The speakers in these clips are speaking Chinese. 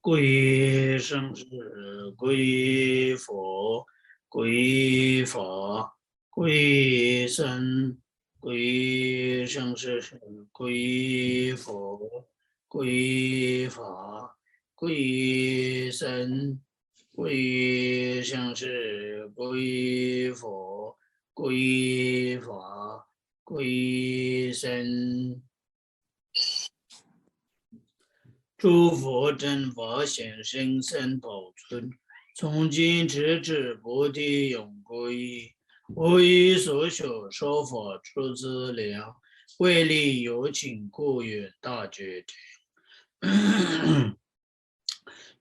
归生是归佛，归法，归僧，归生是归佛，归法，归僧，归生是归佛，归法，归僧。诸佛正法显圣身保存，从今直至菩提永归依。我以所修说法诸资粮，为利有情故愿大觉天。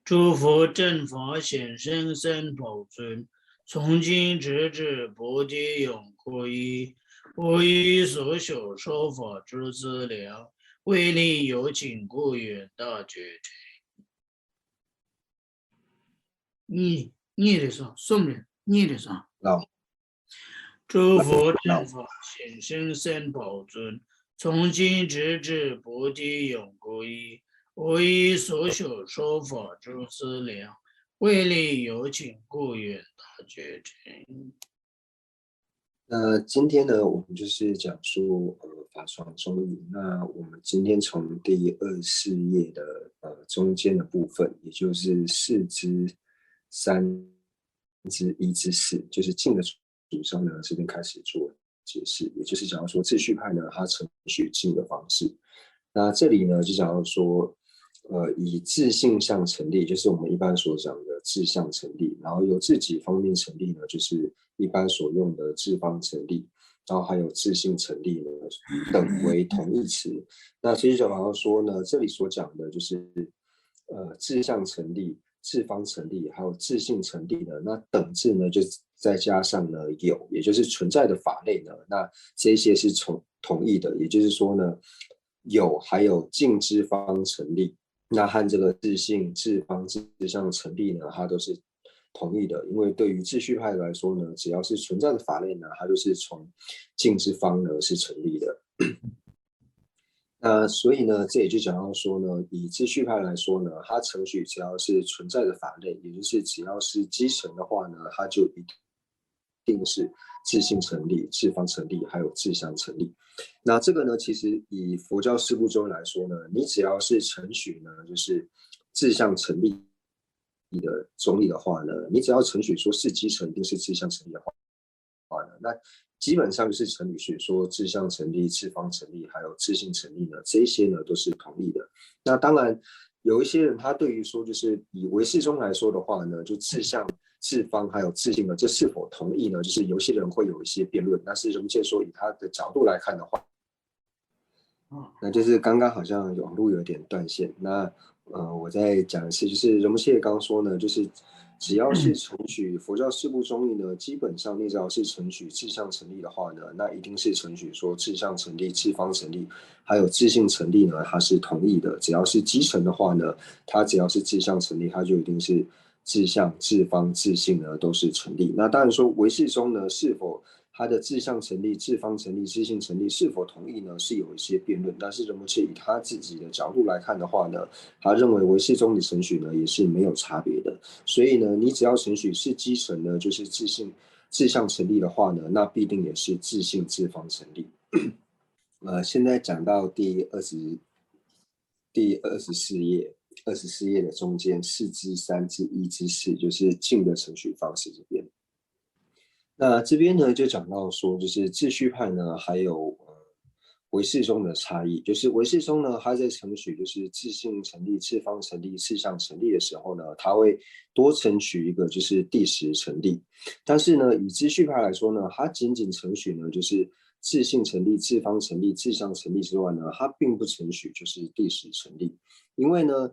诸佛正法显圣身保存，从今直至菩提永归依。我以所修说法诸资粮，为利有情故愿大觉天。念的上，诵的念的上。诸佛正法显圣身保存，从今直至菩提永归依。我以所修说法诸资粮，为利有情故愿大觉天。今天呢，我们就是讲述法传中义。那我们今天从第24页的中间的部分，也就是4之3之1之4，就是净的主张呢，这边开始做解释，也就是讲到说秩序派呢，它承许净的方式。那这里呢，就讲到说，以自性相成立，就是我们一般所讲的自相成立，然后由自己方面成立呢，就是一般所用的自方成立，然后还有自性成立呢，等为同义词。那其实讲到说呢，这里所讲的就是自相成立、自方成立，还有自性成立呢，那等字呢，就再加上呢有，也就是存在的法类呢，那这些是同义的，也就是说呢，有还有净之方成立。那和这个自性、自方、自相成立呢，它都是同意的。因为对于秩序派来说呢，只要是存在的法类呢，它就是从净之方呢是成立的。那所以呢，这也就讲到说呢，以秩序派来说呢，它承许只要是存在的法类，也就是只要是基层的话呢，它就一定是自性成立、自方成立，还有自相成立。那这个呢，其实以佛教四部中来说呢，你只要是承许呢，就是自相成立的中立的话呢，你只要承许说是基层一定是自相成立的话呢，那基本上就是承许说自相成立、自方成立，还有自性成立呢，这些呢都是同意的。那当然有一些人他对于说就是以唯识宗来说的话呢，就自相、自方还有自性呢，这是否同意呢？就是有些人会有一些辩论，但是荣介说以他的角度来看的话，那就是刚刚好像网络有点断线。那我再讲一次，就是荣介刚说呢，就是只要是承许佛教四部中义呢，基本上你只要是承许自相成立的话呢，那一定是承许说自相成立、自方成立，还有自性成立呢，它是同意的。只要是基层的话呢，它只要是自相成立，它就一定是自相、自方、自性呢都是成立。那当然说唯识中呢，是否它的自相成立、自方成立、自性成立是否同意呢？是有一些辩论，但是人们是以他自己的角度来看的话呢，他认为唯识中的程序呢也是没有差别的。所以呢，你只要程序是基层呢，就是自性、自相成立的话呢，那必定也是自性、自方成立。现在讲到第24页。24页的中间4之3之1之4，就是净的程序方式这边。那这边呢，就讲到说，就是秩序派呢，还有唯识中的差异。就是唯识中呢，它在承许就是自性成立、自方成立、自相成立的时候呢，它会多承许一个就是第十成立。但是呢，以秩序派来说呢，它仅仅承许呢就是自性成立、自方成立、自相成立之外呢，它并不承许就是第十成立，因为呢。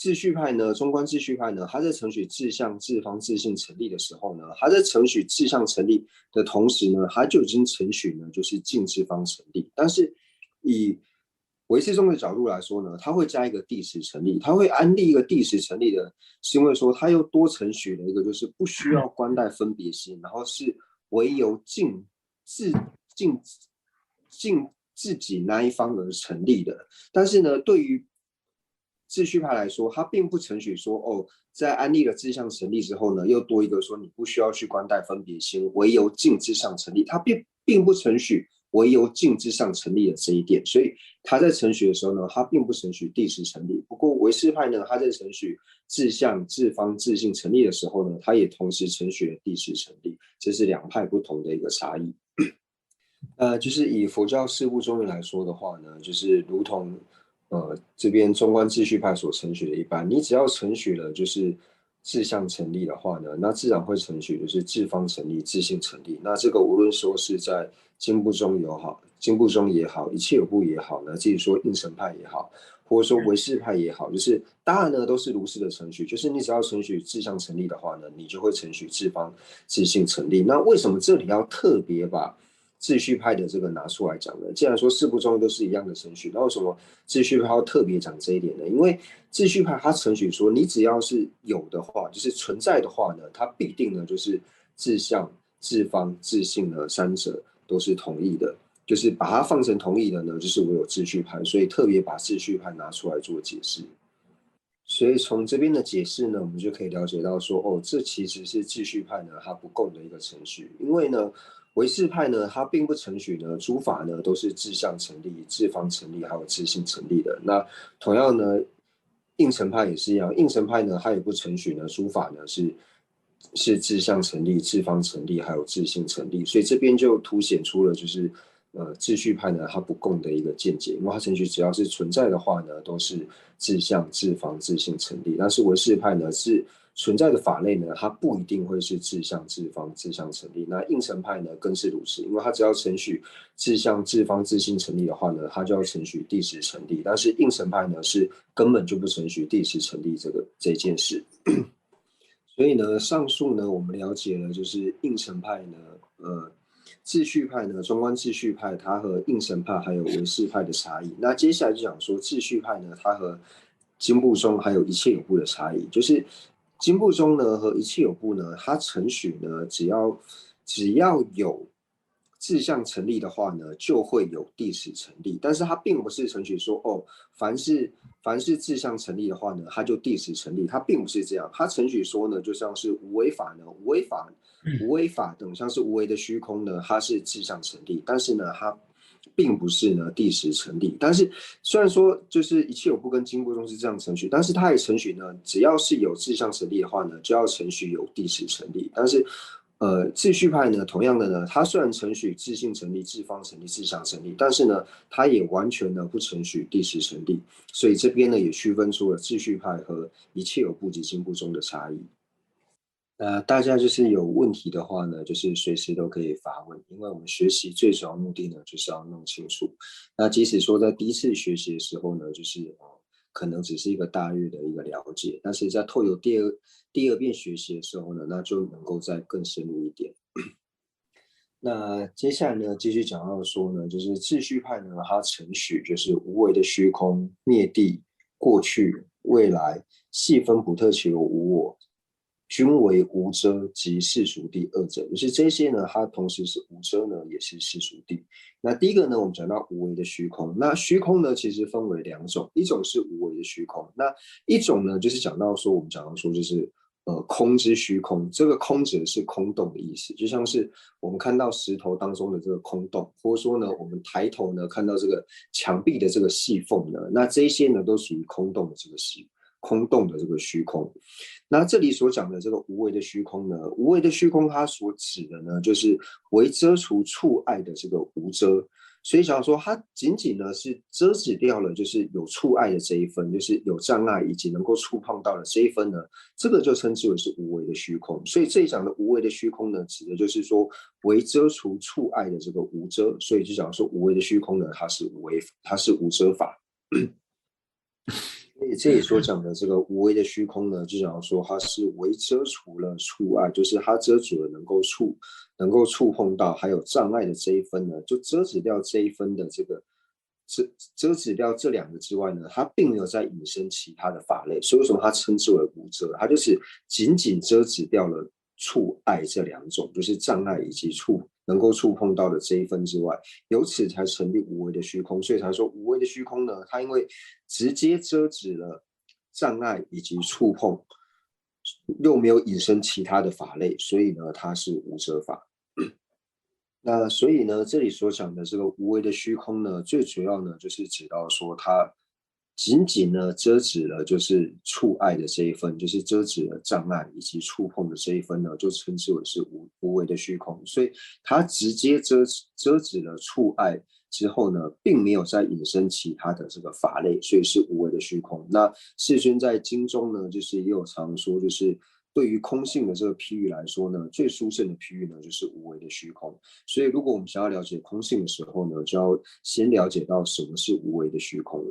秩序派呢，中观秩序派呢，它在承许自相、自方、自性成立的时候呢，它在承许自相成立的同时呢，它就已经承许呢，就是净自方成立。但是以唯识宗的角度来说呢，它会加一个第十成立，它会安立一个第十成立的，是因为说它又多承许了一个，就是不需要观待分别心，然后是唯由净自己那一方而成立的。但是呢，对于秩序派来说，它并不承许说哦，在安立了志向成立之后呢，又多一个说你不需要去观待分别心，唯由境之上成立，它并不承许唯由境之上成立的这一点，所以他在承许的时候呢，他并不承许第十成立。不过唯识派呢，他在承许志向、志方、志性成立的时候呢，他也同时承许了第十成立，这是两派不同的一个差异。就是以佛教事部中人来说的话呢，就是如同这边中观秩序派所承许的一般，你只要承许了就是志向成立的话呢，那自然会承许就是志方成立、志性成立。那这个无论说是在经部中也好，经部中也好，一切有部也好呢，至于说应成派也好，或者说唯识派也好，就是当然呢都是如是的程序，就是你只要承许志向成立的话呢，你就会承许志方、志性成立。那为什么这里要特别把秩序派的这个拿出来讲呢？既然说四部中都是一样的程序，那为什么秩序派要特别讲这一点呢？因为秩序派它程序说，你只要是有的话，就是存在的话呢，它必定呢就是志向、志方、志性呢三者都是同意的。就是把它放成同意的呢，就是我有秩序派，所以特别把秩序派拿出来做解释。所以从这边的解释呢，我们就可以了解到说，哦，这其实是秩序派呢它不共的一个程序，因为呢，唯识派呢它并不承许呢诸法呢都是志向成立、志方成立还有志性成立的。那同样呢，应成派也是一样，应成派呢它也不承许呢诸法呢是志向成立、志方成立还有志性成立，所以这边就凸显出了就是秩序派呢它不共的一个见解，因为它程序只要是存在的话呢，都是志向、志方、志性成立。但是唯识派呢是存在的法类呢，它不一定会是志向、志方、志向成立。那应成派呢更是如此，因为它只要程序志向、志方、志性成立的话呢，它就要程序第十成立。但是应成派呢是根本就不程序第十成立这件事。所以呢，上述呢，我们了解了就是应成派呢，秩序派呢，中观秩序派它和应成派还有唯识派的差异。那接下来就讲说秩序派呢，它和经部中还有一切有部的差异。就是经部中呢和一切有部呢，它程序呢，只要有志向成立的话呢，就会有地使成立。但是它并不是程序说哦，凡是志向成立的话呢，它就地使成立。它并不是这样。它程序说呢，就像是无为法呢，无为法等像是无为的虚空呢，它是志向成立，但是呢，它并不是呢地使成立。但是虽然说就是一切有部跟经部中是这样程序，但是它也程序呢，只要是有志向成立的话呢，就要程序有地使成立。但是秩序派呢，同样的呢，它虽然程序自性成立、自方成立、自相成立，但是呢，它也完全呢不程序第十成立。所以这边呢也区分出了秩序派和一切有部及经部中的差异。大家就是有问题的话呢，就是随时都可以发问，因为我们学习最主要目的呢，就是要弄清楚。那即使说在第一次学习的时候呢，就是可能只是一个大约的一个了解，但是在透由第二遍学习的时候呢，那就能够再更深入一点。那接下来呢，继续讲到说呢，就是秩序派呢，它承许就是无为的虚空、灭地、过去、未来，细分不特其有无我，均为无遮及世俗谛二者。就是这些呢，它同时是无遮呢，也是世俗谛。那第一个呢，我们讲到无为的虚空。那虚空呢，其实分为两种，一种是无为的虚空，那一种呢，就是我们讲到说就是空之虚空。这个空指的是空洞的意思，就像是我们看到石头当中的这个空洞，或者说呢，我们抬头呢看到这个墙壁的这个细缝呢，那这些呢都属于空洞的这个虚空。那这里所讲的这个无为的虚空呢，无为的虚空它所指的呢，就是为遮除触碍的这个无遮。所以想说，它仅仅呢是遮止掉了，就是有触碍的这一分，就是有障碍以及能够触碰到的这一分呢，这个就称之为是无为的虚空。所以这一讲的无为的虚空呢，指的就是说为遮除触碍的这个无遮。所以就讲说无为的虚空呢，它是无遮法。所以这里所讲的这个无为的虚空呢，就讲说它是为遮除了触碍，就是它遮止了能够触碰到还有障碍的这一分呢，就遮止掉这一分的这个遮止掉这两个之外呢，它并没有再引申其他的法类。所以为什么它称之为无遮？它就是仅仅遮止掉了触碍这两种，就是障碍以及能够触碰到的这一分之外，由此才成立无为的虚空。所以才说无为的虚空呢，它因为直接遮止了障碍以及触碰，又没有引申其他的法类，所以呢，它是无遮法。那所以呢，这里所讲的这个无为的虚空呢，最主要呢就是指到说，它仅仅呢遮止了就是触碍的这一分，就是遮止了障碍以及触碰的这一分呢，就称之为是无为的虚空。所以它直接遮止了触碍之后呢，并没有再引申其他的这个法类，所以是无为的虚空。那世尊在经中呢，就是也有常说，就是对于空性的这个譬喻来说呢，最殊胜的譬喻呢，就是无为的虚空。所以，如果我们想要了解空性的时候呢，就要先了解到什么是无为的虚空。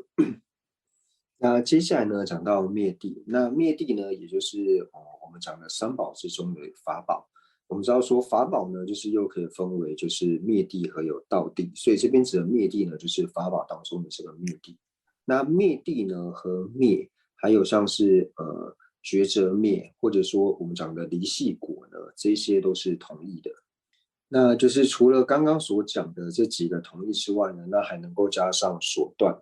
那接下来呢，讲到灭地。那灭地呢，也就是我们讲的三宝之中的法宝。我们知道说法宝呢，就是又可以分为就是灭地和有道地。所以这边指的灭地呢，就是法宝当中的这个灭地。那灭地呢和灭，还有像是觉者灭，或者说我们讲的离系果呢，这些都是同义的。那就是除了刚刚所讲的这几个同义之外呢，那还能够加上所断，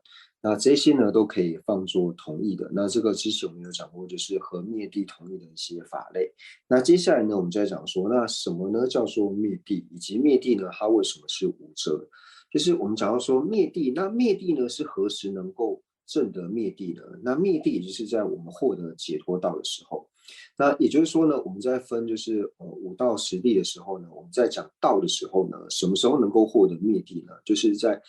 那这些呢都可以放作同义的。那这个之前我们有讲过，就是和灭地同义的一些法类。那接下来呢，我们再讲说，那什么呢叫做灭地，以及灭地呢它为什么是无遮？就是我们讲到说灭地，那灭地呢是何时能够证得灭地呢？那灭地也就是在我们获得解脱道的时候。那也就是说呢，我们在分就是5到10地的时候呢，我们在讲道的时候呢，什么时候能够获得灭地呢？就是在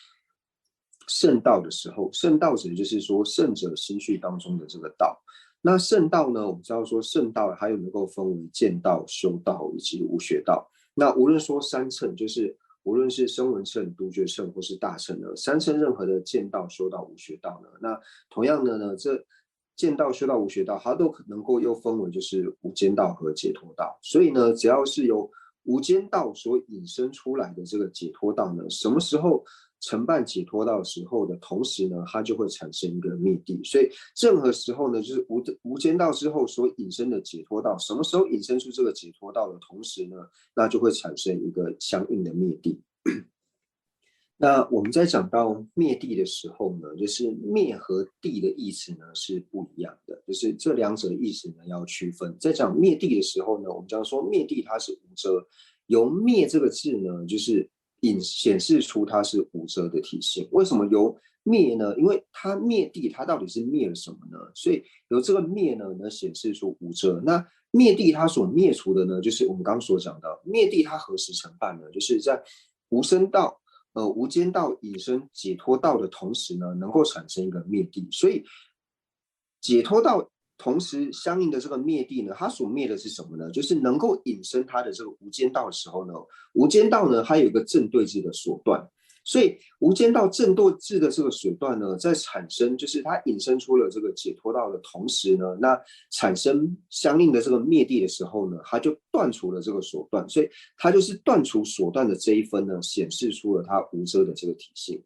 圣道的时候，圣道指的就是说圣者心绪当中的这个道。那圣道呢，我们知道说圣道还有能够分为见道、修道以及无学道。那无论说三乘，就是无论是声闻乘、独觉乘或是大乘呢，三乘任何的见道、修道、无学道呢，那同样的呢，这见道、修道、无学道，它都能够又分为就是无间道和解脱道。所以呢，只要是由无间道所引申出来的这个解脱道呢，什么时候承办解脱道的时候的同时呢，它就会产生一个灭地。所以任何时候呢，就是无间道之后所引申的解脱道，什么时候引申出这个解脱道的同时呢，那就会产生一个相应的灭地。那我们在讲到灭地的时候呢，就是灭和地的意思呢是不一样的，就是这两者的意思呢要区分。在讲灭地的时候呢，我们讲说灭地它是无遮，由灭这个字呢，就是显示出它是无遮的体现。为什么由灭呢？因为它灭地，它到底是灭了什么呢？所以由这个灭呢，能显示出无遮。那灭地它所灭除的呢，就是我们刚刚所讲的灭地，它何时承办呢？就是在无生道。无间道引申解脱道的同时呢，能够产生一个灭地，所以解脱道同时相应的这个灭地呢，它所灭的是什么呢？就是能够引申它的这个无间道的时候呢，无间道呢它有一个正对峙的所断，所以无间道正对峙的这个所断呢，在产生就是它引申出了这个解脱道的同时呢，那产生相应的这个灭地的时候呢，它就断除了这个所断，所以它就是断除所断的这一分呢，显示出了它无遮的这个体性。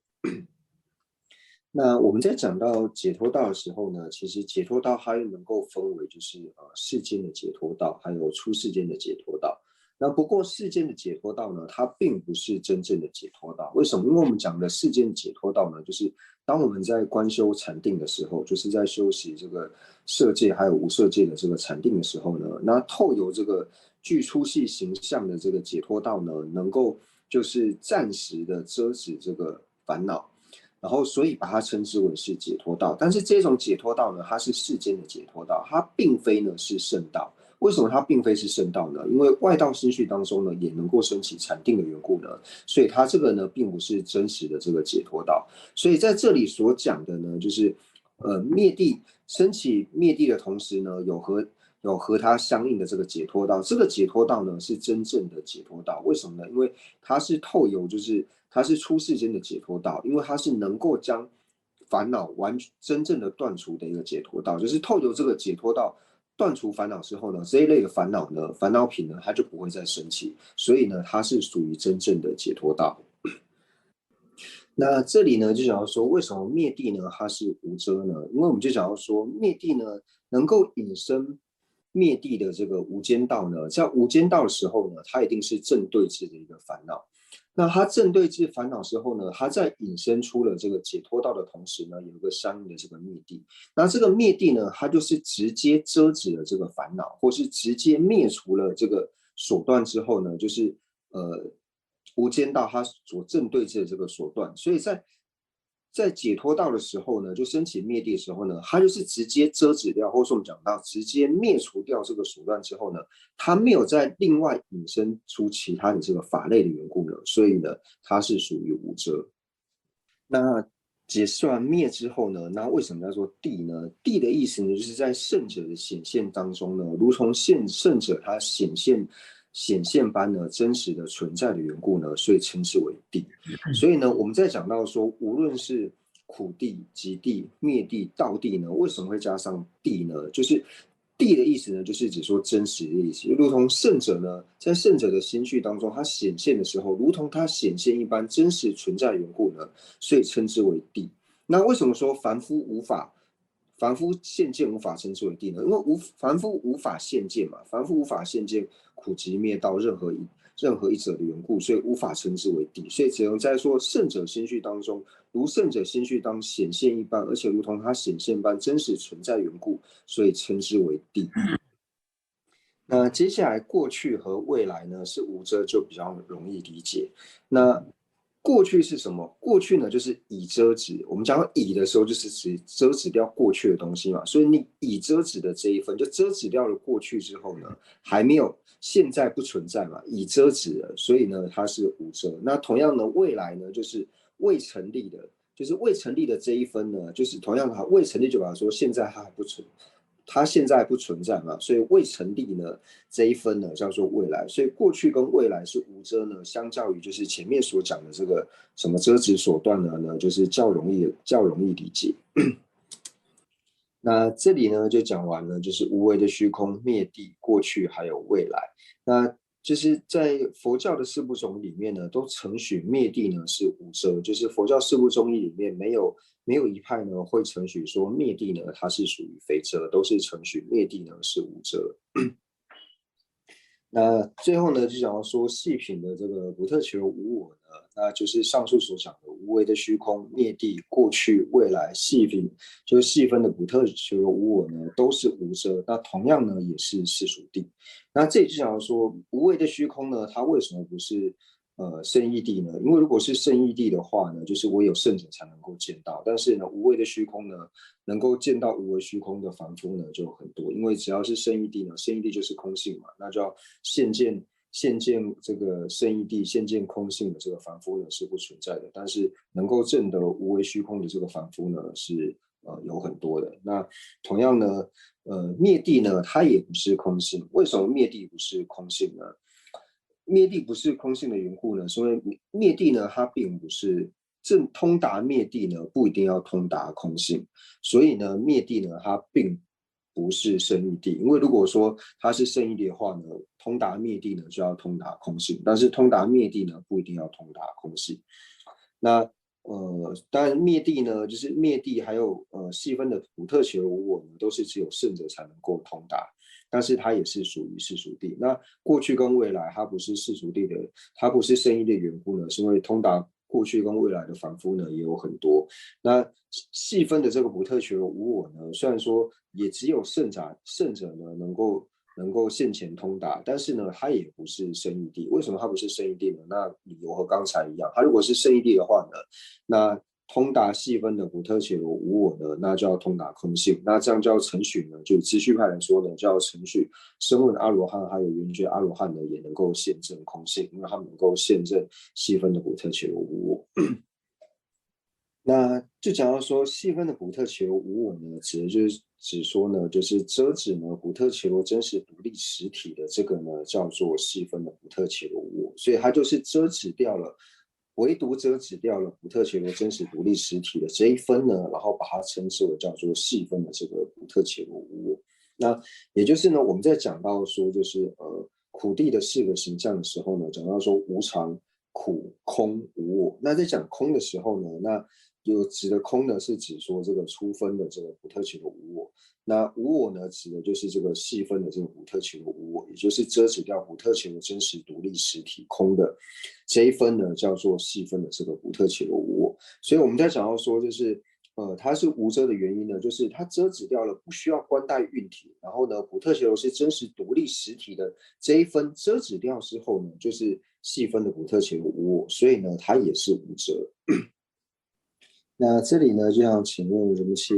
那我们在讲到解脱道的时候呢，其实解脱道它又能够分为就是世间的解脱道，还有出世间的解脱道。那不过世间的解脱道呢，它并不是真正的解脱道。为什么？因为我们讲的世间解脱道呢，就是当我们在观修禅定的时候，就是在修习这个色界还有无色界的这个禅定的时候呢，那透由这个具粗细形象的这个解脱道呢，能够就是暂时的遮止这个烦恼。然后所以把它称之为是解脱道，但是这种解脱道呢，它是世间的解脱道，它并非呢是圣道。为什么它并非是圣道呢？因为外道心绪当中呢，也能够升起禅定的缘故呢，所以它这个呢，并不是真实的这个解脱道。所以在这里所讲的呢，就是灭地升起灭地的同时呢，有和它相应的这个解脱道，这个解脱道呢是真正的解脱道。为什么呢？因为它是透由，就是它是出世间的解脱道，因为它是能够将烦恼真正的断除的一个解脱道，就是透由这个解脱道断除烦恼之后呢，这一类的烦恼呢，烦恼品呢，它就不会再升起，所以呢，它是属于真正的解脱道。那这里呢，就想要说，为什么灭地呢，它是无遮呢？因为我们就想要说，灭地呢，能够引申灭地的这个无间道呢，在无间道的时候呢，它一定是正对峙的一个烦恼。那他正对治烦恼之后呢，他在引申出了这个解脱道的同时呢，有一个相应的这个灭地。那这个灭地呢，它就是直接遮止了这个烦恼，或是直接灭除了这个所断之后呢，就是无间道它所正对治的这个所断。所以在解脱道的时候呢，就升起灭地的时候呢，它就是直接遮止掉，或者说我们讲到直接灭除掉这个所断之后呢，它没有再另外引申出其他的这个法类的缘故呢，所以呢，它是属于无遮。那解释完灭之后呢，那为什么叫做地呢？地的意思呢，就是在圣者的显现当中呢，如同圣者他显现般呢真实的存在的缘故呢，所以称之为地。所以呢，我们在讲到说，无论是苦地、极地、灭地、道地呢，为什么会加上地呢？就是地的意思呢，就是指说真实的意思，如同圣者呢，在圣者的心绪当中，他显现的时候，如同他显现一般真实存在的缘故呢，所以称之为地。那为什么说凡夫现见无法称之为地呢？因为凡夫无法现见嘛，凡夫无法现见苦集灭道任何一者的缘故，所以无法称之为地。所以只能在说圣者心绪当中，如圣者心绪当显现一般，而且如同他显现般真实存在缘故，所以称之为地。那接下来过去和未来呢是无遮，就比较容易理解。那过去是什么？过去呢就是已遮止。我们讲到已的时候，就是指遮止掉过去的东西嘛。所以你已遮止的这一份，就遮止掉了过去之后呢，还没有现在不存在嘛，已遮止了，所以呢它是无遮。那同样呢，未来呢就是未成立的，就是未成立的这一分呢，就是同样的未成立就表示说现在它还不存。它现在不存在嘛，所以未成立呢这一分呢叫做未来，所以过去跟未来是无遮呢，相较于就是前面所讲的这个什么遮止所断呢，就是较容易理解。那这里呢就讲完了，就是无为的虚空、灭地、过去还有未来。那就是在佛教的四部宗义里面呢，都承许灭地呢是无遮，就是佛教四部宗义里面没有一派呢会承许说灭地呢它是属于非遮，都是承许灭地呢是无遮。那最后呢，就讲到说细品的这个不特求无我呢，那就是上述所讲的无为的虚空、灭地、过去、未来，细品就是细分的不特求无我呢，都是无遮。那同样呢，也是世俗地。那这里就讲到说无为的虚空呢，它为什么不是圣义地呢？因为如果是圣义地的话呢，就是唯有圣者才能够见到。但是呢，无为的虚空呢，能够见到无为虚空的凡夫呢就很多，因为只要是圣义地呢，圣义地就是空性嘛，那就要现见这个圣义地，现见空性的这个凡夫呢是不存在的。但是能够证得无为虚空的这个凡夫呢是有很多的。那同样呢，灭地呢，它也不是空性。为什么灭地不是空性呢？灭地不是空性的缘故呢，是因为灭地呢，它并不是通达灭地呢，不一定要通达空性，所以呢，灭地呢，它并不是圣义地。因为如果说它是圣义地的话呢，通达灭地呢就要通达空性，但是通达灭地呢不一定要通达空性。那当然灭地呢，就是灭地还有细分的普特求无我呢，都是只有圣者才能够通达。但是它也是属于世俗地。那过去跟未来，它不是世俗地的，它不是圣义的缘故呢，是因为通达过去跟未来的凡夫呢也有很多。那细分的这个不特求无我呢，虽然说也只有圣者呢能够现前通达，但是呢，它也不是圣义地。为什么它不是圣义地呢？那理由和刚才一样，它如果是圣义地的话呢，那通达细分的不特求无我呢，那就要通达空性。那这样叫程序呢，就资序派来说呢，叫程序声闻阿罗汉还有圆觉阿罗汉呢，也能够现证空性，因为他们能够现证细分的不特求无我。那就讲到说细分的不特求无我呢，就是指说呢，就是遮止呢不特求真实独立实体的这个呢，叫做细分的不特求无我，所以它就是遮止掉了。唯独遮止掉了不特求真实独立实体的这一分呢，然后把它称之为叫做细分的这个不特求无我。那也就是呢，我们在讲到说就是苦地的四个形象的时候呢，讲到说无常、苦、空、无我。那在讲空的时候呢，那有指的空呢，是指说这个粗分的这个普特球的无我。那无我呢，指的就是这个细分的这个普特球的无我，也就是遮止掉普特球的真实独立实体空的这一分呢，叫做细分的这个普特球的无我。所以我们在讲到说，就是它是无遮的原因呢，就是它遮止掉了不需要冠带运体，然后呢，普特球是真实独立实体的这一分遮止掉之后呢，就是细分的普特球无我，所以呢，它也是无遮。那这里呢，就想请问人气，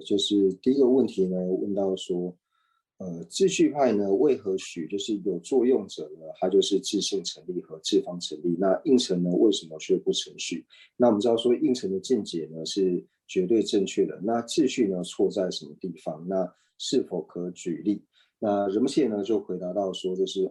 就是第一个问题呢，问到说，秩序派呢，为何许就是有作用者呢，它就是质性成立和质方成立？那应成呢，为什么却不成序？那我们知道说，应成的见解呢是绝对正确的，那秩序呢错在什么地方？那是否可举例？那人气呢就回答到说，就是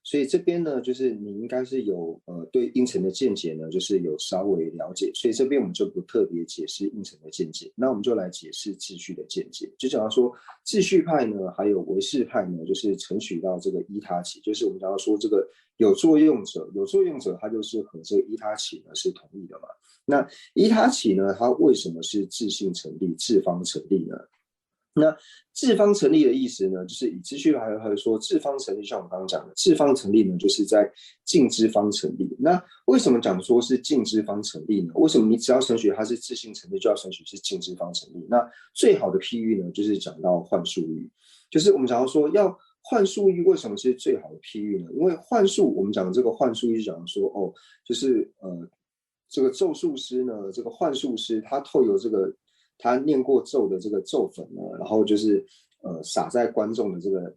所以这边呢，就是你应该是有对应成的见解呢，就是有稍微了解，所以这边我们就不特别解释应成的见解，那我们就来解释秩序的见解。就讲到说，秩序派呢，还有唯识派呢，就是承许到这个依他起，就是我们讲到说这个有作用者，有作用者他就是和这个依他起呢是同意的嘛。那依他起呢，它为什么是质性成立、质方成立呢？那质方成立的意思呢，就是以秩序派还有说质方成立，像我们刚刚讲的，质方成立呢，就是在净之方成立。那为什么讲说是净之方成立呢？为什么你只要承许它是质性成立，就要承许是净之方成立？那最好的譬喻呢，就是讲到幻术域，就是我们讲到说要幻术域为什么是最好的譬喻呢？因为幻术，我们讲这个幻术域，讲说就是这个咒术师呢，这个幻术师他透由这个他念过咒的这个咒粉呢，然后就是洒在观众的这个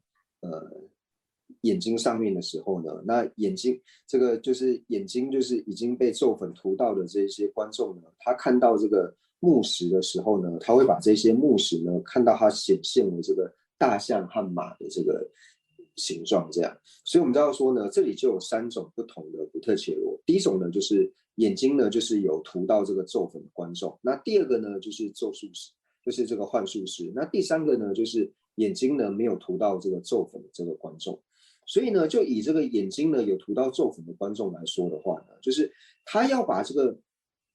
眼睛上面的时候呢，那眼睛这个就是眼睛就是已经被咒粉涂到的这些观众呢，他看到这个木石的时候呢，他会把这些木石呢看到它显现为这个大象和马的这个形状，这样。所以我们知道说呢，这里就有3种不同的不特切罗。第一种呢，就是眼睛呢，就是有涂到这个咒粉的观众；那第二个呢，就是咒术师，就是这个幻术师；那第3个呢，就是眼睛呢没有涂到这个咒粉的这个观众。所以呢，就以这个眼睛呢有涂到咒粉的观众来说的话呢，就是他要把这个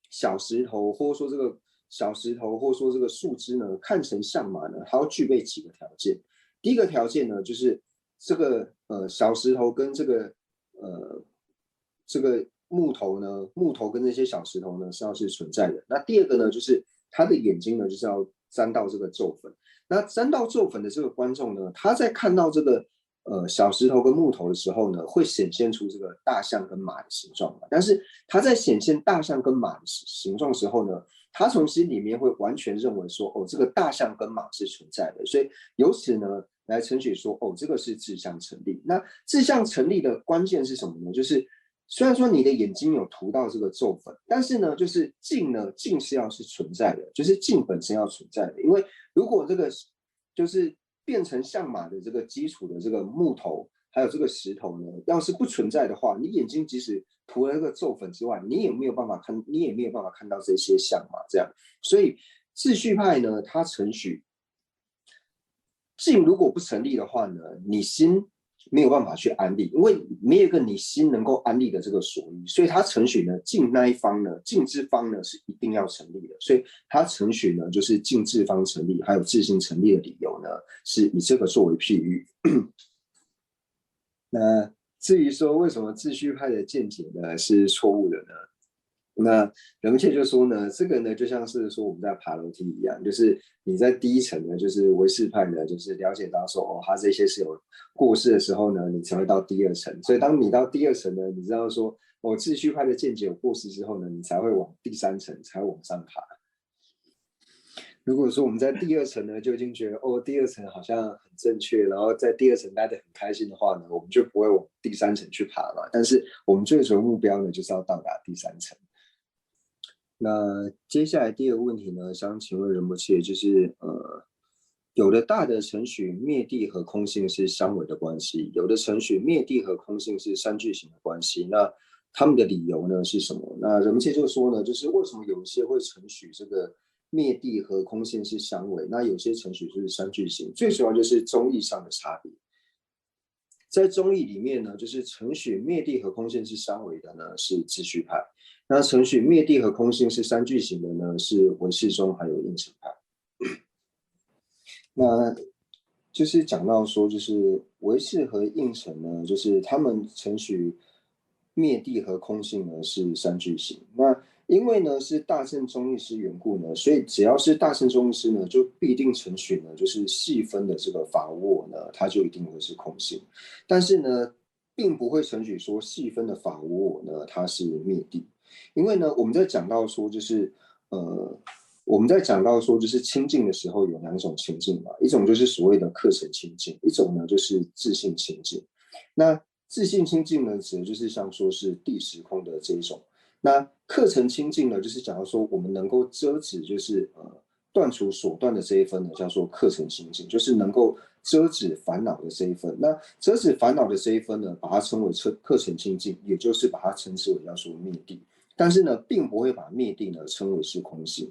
小石头，或者说这个小石头，或者说这个树枝呢，看成象马呢，它要具备几个条件。第一个条件呢，就是这个小石头跟这个木头呢，木头跟这些小石头呢是要是存在的。那第二个呢，就是他的眼睛呢就是要沾到这个咒粉。那沾到咒粉的这个观众呢，他在看到这个小石头跟木头的时候呢，会显现出这个大象跟马的形状嘛。但是他在显现大象跟马的形状的时候呢，他从心里面会完全认为说，这个大象跟马是存在的，所以由此呢来承许说，这个是志向成立。那志向成立的关键是什么呢？就是虽然说你的眼睛有涂到这个咒粉，但是呢，就是镜是要是存在的，就是镜本身要存在的。因为如果这个就是变成象马的这个基础的这个木头，还有这个石头呢，要是不存在的话，你眼睛即使涂了这个咒粉之外，你也没有办法看到这些象马这样。所以秩序派呢，它承许镜如果不成立的话呢，你心没有办法去安立，因为没有一个你心能够安立的这个所依，所以它承许呢，镜那一方呢，镜之方呢是一定要成立的，所以它承许呢，就是镜之方成立，还有自性成立的理由呢，是以这个作为譬喻。那至于说为什么秩序派的见解呢是错误的呢？那人切就说呢，这个呢就像是说我们在爬楼梯一样，就是你在第一层呢，就是唯识派呢，就是了解到说他这些是有过失的时候呢，你才会到第2层。所以当你到第2层呢，你知道说秩序派的见解有过失之后呢，你才会往第3层，才会往上爬。如果说我们在第2层呢，就已经觉得第2层好像很正确，然后在第2层待得很开心的话呢，我们就不会往第3层去爬嘛。但是我们最终目标呢，就是要到达第3层。那接下来第2个问题呢，想请问仁波切，就是有的大的程序灭地和空性是相违的关系，有的程序灭地和空性是三句型的关系，那他们的理由呢是什么？那仁波切就说呢，就是为什么有一些会程序这个灭地和空性是相违，那有些程序就是三句型，最主要就是宗义上的差别。在宗义里面呢，就是程序灭地和空性是相违的呢，是秩序派。那承许灭地和空性是三句型的呢，是唯识宗还有应成派。那就是讲到说，就是唯识和应成呢，就是他们承许灭地和空性呢是三句型。那因为呢是大乘中义师缘故呢，所以只要是大乘中义师呢，就必定承许呢，就是细分的这个法无我呢，它就一定会是空性。但是呢，并不会承许说细分的法无我呢，它是灭地。因为呢，我们在讲到说，就是我们在讲到说，就是清净的时候有两种清净嘛，一种就是所谓的课程清净，一种呢就是自性清净。那自性清净呢，指的就是像说是地时空的这一种。那课程清净呢，就是讲到说我们能够遮止，就是断除所断的这一分呢，叫做课程清净，就是能够遮止烦恼的这一分。那遮止烦恼的这一分呢，把它称为课程清净，也就是把它称之为叫做灭地。但是呢，并不会把灭地呢称为是空性。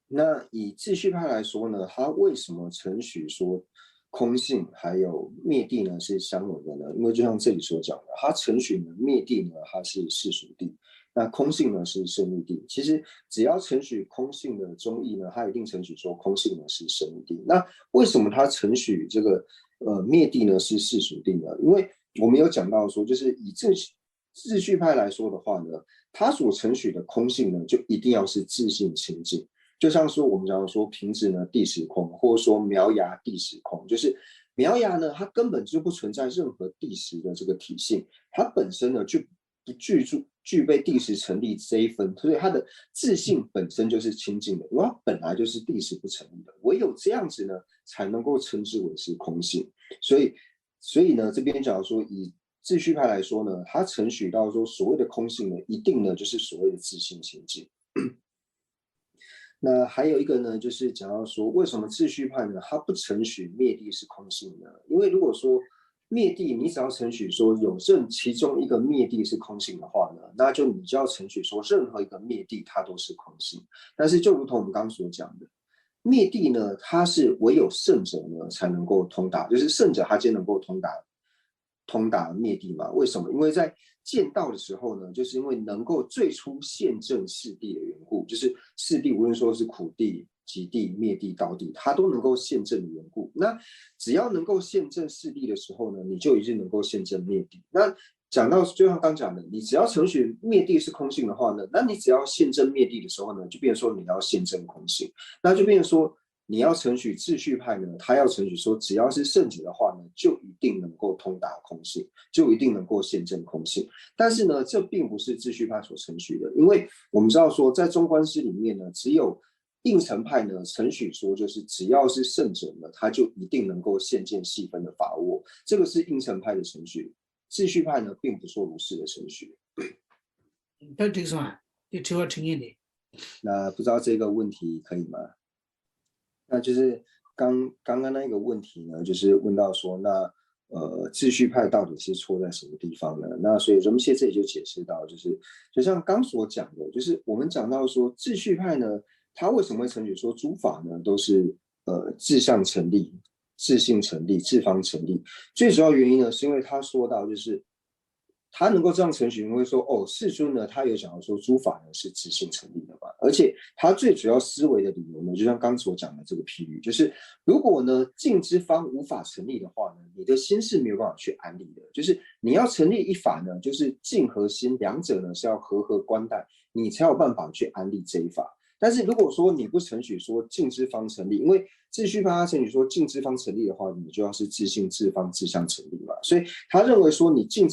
那以秩序派来说呢，它为什么承许说空性还有灭地呢是相违的呢？因为就像这里所讲的，它承许呢灭地呢它是世俗地，那空性呢是胜义地。其实只要承许空性的中义呢，它一定承许说空性呢是胜义地。那为什么它承许这个灭地呢是世俗地呢？因为我们有讲到说，就是以秩序派来说的话呢，它所承许的空性呢，就一定要是自性清净。就像说我们讲说瓶子呢地时空，或者说苗芽地时空，就是苗芽呢它根本就不存在任何地时的这个体性，它本身呢就不具备地时成立这一分，所以它的自性本身就是清净的，因为它本来就是地时不成立的，唯有这样子呢才能够称之为是空性。所以呢这边讲说以秩序派来说呢，它承许到说所谓的空性呢，一定呢就是所谓的自性清净。那还有一个呢，就是讲到说，为什么秩序派呢，它不承许灭地是空性呢？因为如果说灭地，你只要承许说有其中一个灭地是空性的话呢，那就你就要承许说任何一个灭地它都是空性。但是就如同我们刚刚所讲的，灭地呢，它是唯有圣者呢才能够通达，就是圣者他才能够通达灭地嘛？为什么？因为在见道的时候呢，就是因为能够最初现证四谛的缘故，就是四谛无论说是苦谛、极谛、灭谛、道谛，它都能够现证的缘故。那只要能够现证四谛的时候呢，你就一定能够现证灭谛。那讲到就像刚讲的，你只要承许灭地是空性的话呢，那你只要现证灭地的时候呢，就变成说你要现证空性，那就变成说你要承许秩序派呢，他要承许说，只要是圣者的话呢，就一定能够通达空性，就一定能够现证空性。但是呢，这并不是秩序派所承许的，因为我们知道说，在中观师里面呢，只有应成派呢承许说，就是只要是圣者呢，他就一定能够现见细分的法握，这个是应成派的程序。秩序派呢，并不做如是的程序。那这个算，你只要承认的。那不知道这个问题可以吗？那就是刚刚那个问题呢，就是问到说，那秩序派到底是错在什么地方呢？那所以人们现在这里就解释到，就是就像刚所讲的，就是我们讲到说秩序派呢，他为什么会承许说诸法呢都是自相成立、自性成立、自方成立？最主要原因呢，是因为他说到就是他能够这样承许，因为说哦，世尊呢，他有讲到说诸法呢是自性成立的嘛，而且他最主要思维的理由呢，就像刚所讲的这个譬喻，就是如果呢净之方无法成立的话呢，你的心是没有办法去安立的，就是你要成立一法呢，就是净和心两者呢是要和合观待，你才有办法去安立这一法。但是如果说你不承许说净之方成立，因为秩序派他承许说净之方成立的话，你就要是自性、自方、自相成立嘛，所以他认为说你净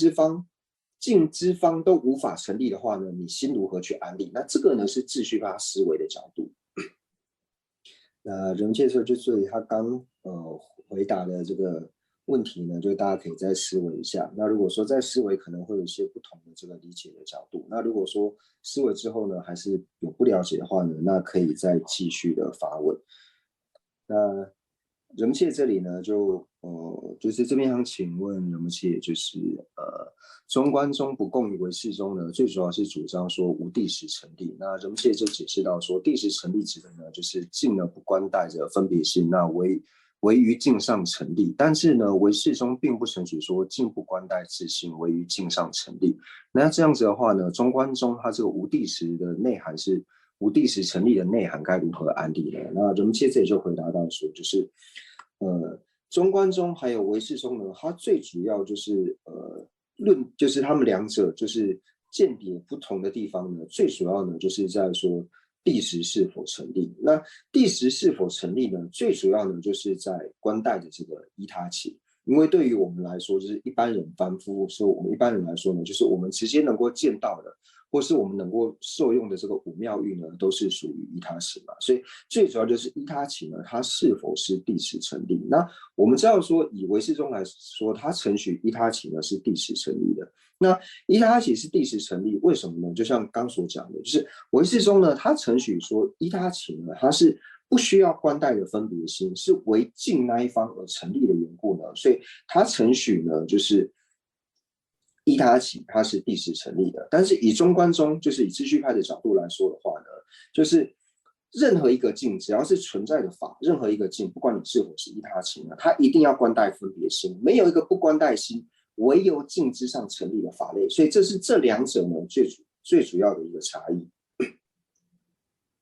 之方都无法成立的话呢，你心如何去安立？那这个呢是秩序派思维的角度。那人介绍就对他刚回答的这个问题呢，就大家可以再思维一下。那如果说在思维可能会有一些不同的这个理解的角度，那如果说思维之后呢，还是有不了解的话呢，那可以再继续的发问。那人们这里呢，就是这边想请问人们就是中观中不共于唯识中呢，最主要是主张说无地时成立。那人们就解释到说，地时成立指的呢，就是静呢不关带着分别心，那唯唯于境上成立。但是呢，唯识中并不承许说境不观待自性，唯于境上成立。那这样子的话呢，中观中它这个无地识的内涵是无地识成立的内涵该如何安立呢？那我们接着也就回答到说，就是中观中还有唯识中呢，它最主要就是就是他们两者就是见别不同的地方呢，最主要呢就是在说地识是否成立。那地识是否成立呢？最主要呢就是在观待的这个依他起。因为对于我们来说，就是一般人凡夫，说我们一般人来说呢，就是我们直接能够见到的，或是我们能够受用的这个五妙欲呢，都是属于依他起嘛。所以最主要就是依他起呢，它是否是地识成立？那我们知道说，以唯识中来说，它承许依他起呢是地识成立的。那依他起是地识成立，为什么呢？就像刚所讲的，就是唯识中呢，它承许说依他起呢，它是不需要观待的分别心，是为境那一方而成立的缘故呢，所以它承许呢，就是依他起它是地识成立的。但是以中观中，就是以秩序派的角度来说的话呢，就是任何一个境，只要是存在的法，任何一个境，不管你是否是依他起呢，它一定要观待分别心，没有一个不观待心，唯有境之上成立的法类。所以这是这两者呢最主要的一个差异。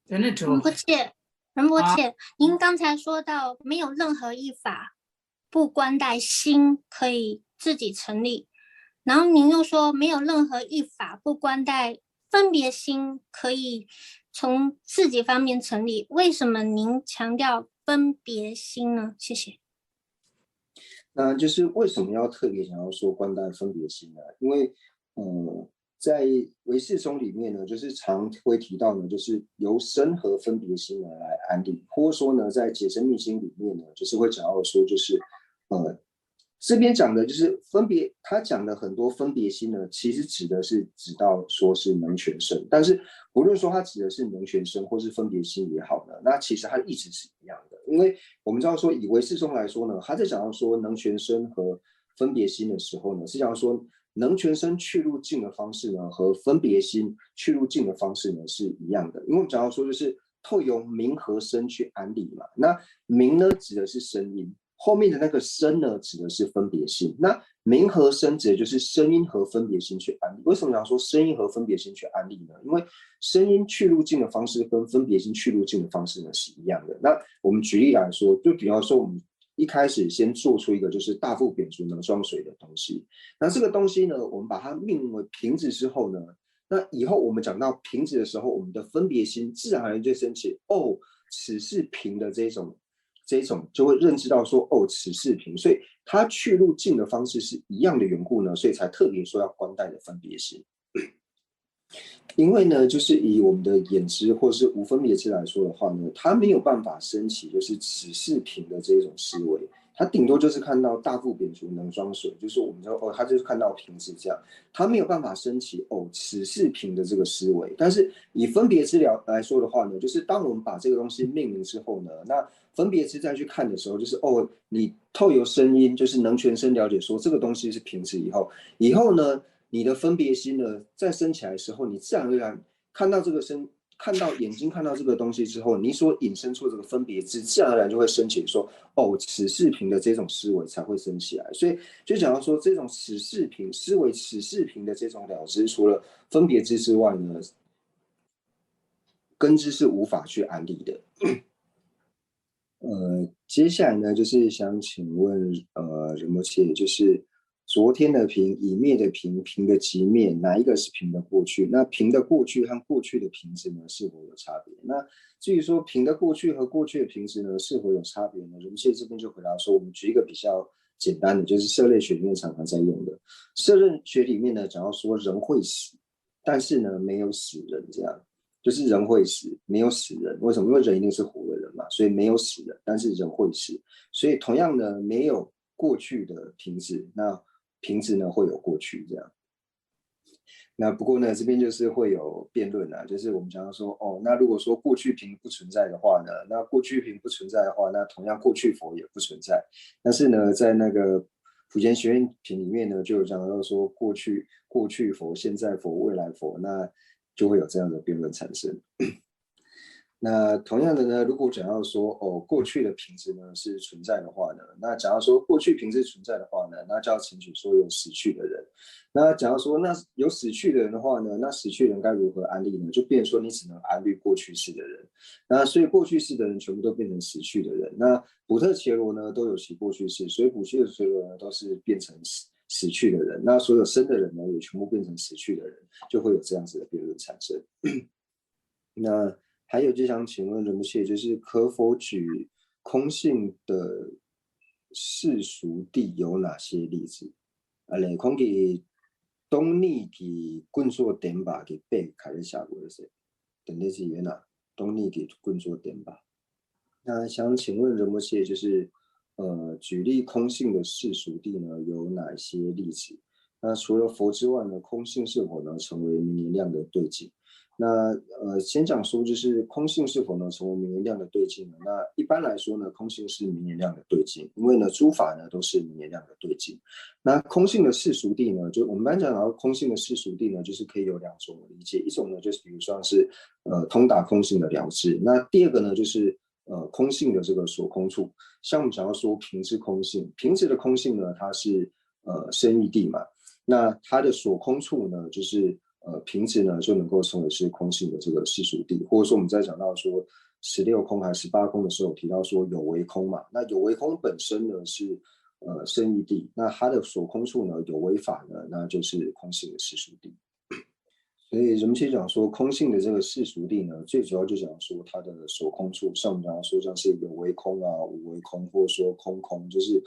仁波切，您刚才说到没有任何一法不观待心可以自己成立，然后您又说没有任何一法不观待分别心可以从自己方面成立，为什么您强调分别心呢？谢谢。那就是为什么要特别想要说观待分别心呢？因为在唯识中里面呢，就是常会提到呢，就是由身和分别心呢来安立，或者说呢，在解深密经里面呢，就是会讲到说，就是这边讲的就是分别，他讲的很多分别心呢，其实指到说是能全身，但是不论说他指的是能全身或是分别心也好呢，那其实它的意思是一样的，因为我们知道说以唯识中来说呢，他在讲到说能全身和分别心的时候呢，是讲说能全身去入境的方式呢，和分别心去入境的方式呢是一样的，因为我们讲到说就是透由名和声去安立嘛，那名呢指的是声音。后面的那个声呢，指的是分别心。那名和声指的就是声音和分别心去安立。为什么要说声音和分别心去安立呢？因为声音去入境的方式跟分别心去入境的方式呢是一样的。那我们举例来说，就比方说我们一开始先做出一个就是大腹扁足能装水的东西，那这个东西呢，我们把它命名为瓶子之后呢，那以后我们讲到瓶子的时候，我们的分别心自然而然就升起，哦，此是瓶的这种就会认知到说，哦，此是瓶，所以它去入境的方式是一样的缘故呢，所以才特别说要观待的分别心。因为呢，就是以我们的眼知或是无分别知来说的话呢，它没有办法升起就是此是瓶的这种思维，它顶多就是看到大腹扁足能装水，就是我们说哦，它就是看到瓶子这样，它没有办法升起哦此是瓶的这个思维。但是以分别知来说的话呢，就是当我们把这个东西命名之后呢，那分别知再去看的时候，就是哦，你透由声音，就是能全身了解说这个东西是瓶子以后呢。你的分别心呢，在升起来的时候，你自然而然看到眼睛看到这个东西之后，你所引申出这个分别知，自然而然就会升起说，哦，此是瓶的这种思维才会升起来。所以就讲到说，这种此是瓶思维此是瓶的这种了知，除了分别知之外呢，根知是无法去安立的。接下来呢，就是想请问仁波切，就是昨天的瓶、已灭的瓶、瓶的即灭，哪一个是瓶的过去？那瓶的过去和过去的瓶子呢，是否有差别？那至于说瓶的过去和过去的瓶子呢，是否有差别呢？仁波切这边就回答说，我们举一个比较简单的，就是社类学里面常常在用的。社类学里面呢，讲到说人会死，但是呢没有死人，这样就是人会死，没有死人。为什么？因为人一定是活的人嘛，所以没有死人，但是人会死。所以同样呢，没有过去的瓶子，那瓶子呢会有过去这样。那不过呢，这边就是会有辩论啊，就是我们讲到说，哦，那如果说过去瓶不存在的话呢，那过去瓶不存在的话，那同样过去佛也不存在。但是呢，在那个普贤学院品里面呢，就有讲到说过去佛、现在佛、未来佛，那就会有这样的辩论产生。那同样的呢，如果讲到说过去的品质呢是存在的话呢，那假如说过去品质存在的话呢，那就要请取说有死去的人。那假如说那有死去的人的话呢，那死去的人该如何安立呢？就变成说你只能安立过去世的人。那所以过去世的人全部都变成死去的人。那补特伽罗呢都有其过去世，所以补特伽罗呢都是变成死去的人。那所有生的人呢也全部变成死去的人，就会有这样子的辩论产生。那还有就想请问仁波切，就是可否举空性的世俗谛有哪些例子？来看给东尼给棍作点吧，给背开始下过的是，等的是原哪东尼给棍作点吧。那想请问仁波切，就是举例空性的世俗谛呢有哪些例子？那除了佛之外呢，空性是否能成为明言量的对境？那先讲说，就是空性是否能成为明言量的对境呢？那一般来说呢，空性是明言量的对境，因为呢，诸法呢都是明言量的对境。那空性的世俗谛呢，就我们般讲到空性的世俗谛呢，就是可以有两种理解，一种呢就是比如说是通达空性的了知，那第二个呢就是空性的这个所空处。像我们讲到说平质空性，平质的空性呢，它是生义谛嘛，那它的所空处呢，就是平质呢就能够成为是空性的这个世俗谛，或者说我们在讲到说16空还是18空的时候提到说有为空嘛，那有为空本身呢是生义谛，那它的所空处呢有为法呢，那就是空性的世俗谛。所以人们其实讲说空性的这个世俗谛呢，最主要就讲说它的所空处，像我们讲说像是有为空啊、无为空，或者说空空，就是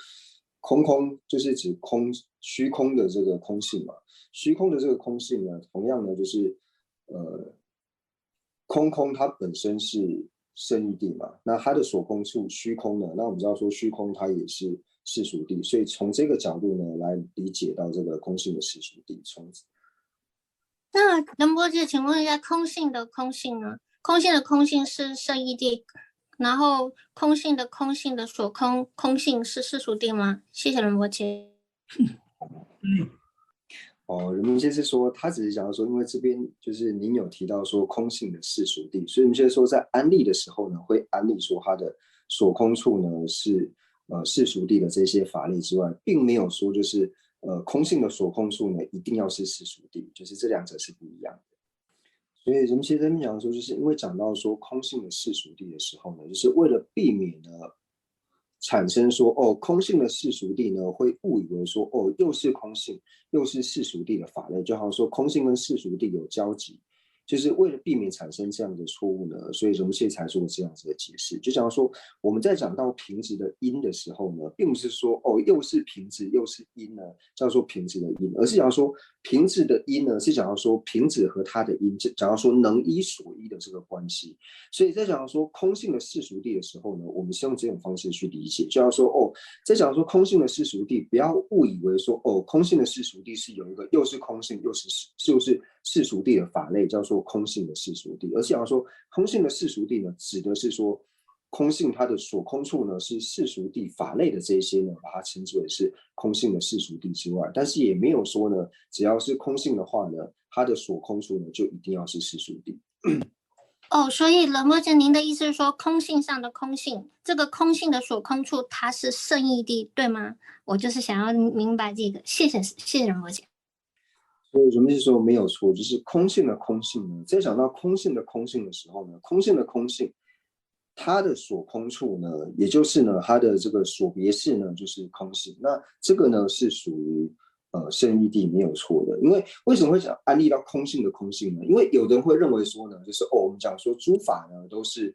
空就是指虚空的这个空性嘛。虚空的这个空性呢，同样呢就是空它本身是生义谛嘛，那它的所空处虚空呢，那我们知道说虚空它也是世俗谛，所以从这个角度呢来理解到这个空性的世俗谛。那仁波切，请问一下，空性的空性呢？空性的空性是圣义谛，然后空性的所空性是世俗谛吗？谢谢仁波切。人们就是说，他只是讲说，因为这边就是您有提到说空性的世俗谛，所以我们现在说在安立的时候呢，会安立说它的所空处呢是世俗谛的这些法类之外，并没有说就是空性的所空处呢一定要是世俗谛，就是这两者是不一样的。所以人们其实讲说，就是因为讲到说空性的世俗谛的时候呢，就是为了避免呢产生说空性的世俗谛呢会误以为说又是空性又是世俗谛的法类，就好像说空性跟世俗谛有交集，就是为了避免产生这样的错误呢，所以荣谢才做这样子的解释。就讲说我们在讲到平质的因的时候呢，并不是说又是平质又是因呢叫做平质的因，而是讲说平质的因呢是讲到说平质和它的因，讲到说能依所依的这个关系。所以在讲说空性的世俗谛的时候呢，我们是用这种方式去理解，就要说在讲说空性的世俗谛，不要误以为说空性的世俗谛是有一个又是空性又是世俗谛的法类，叫做空性的世俗谛，而是讲说空性的世俗谛呢，指的是说空性它的所空处呢是世俗谛法类的这些呢，把它称之为是空性的世俗谛之外，但是也没有说呢，只要是空性的话呢，它的所空处呢就一定要是世俗谛。所以仁波切，您的意思是说，空性上的空性，这个空性的所空处，它是圣义谛，对吗？我就是想要明白这个。谢谢仁波切。所以人们是说没有错，就是空性的空性呢，在讲到空性的空性的时候呢，空性的空性，它的所空处呢，也就是呢，它的这个所别事呢，就是空性。那这个呢是属于圣义谛没有错的，因为为什么会讲安立到空性的空性呢？因为有人会认为说呢，就是我们讲说诸法呢都是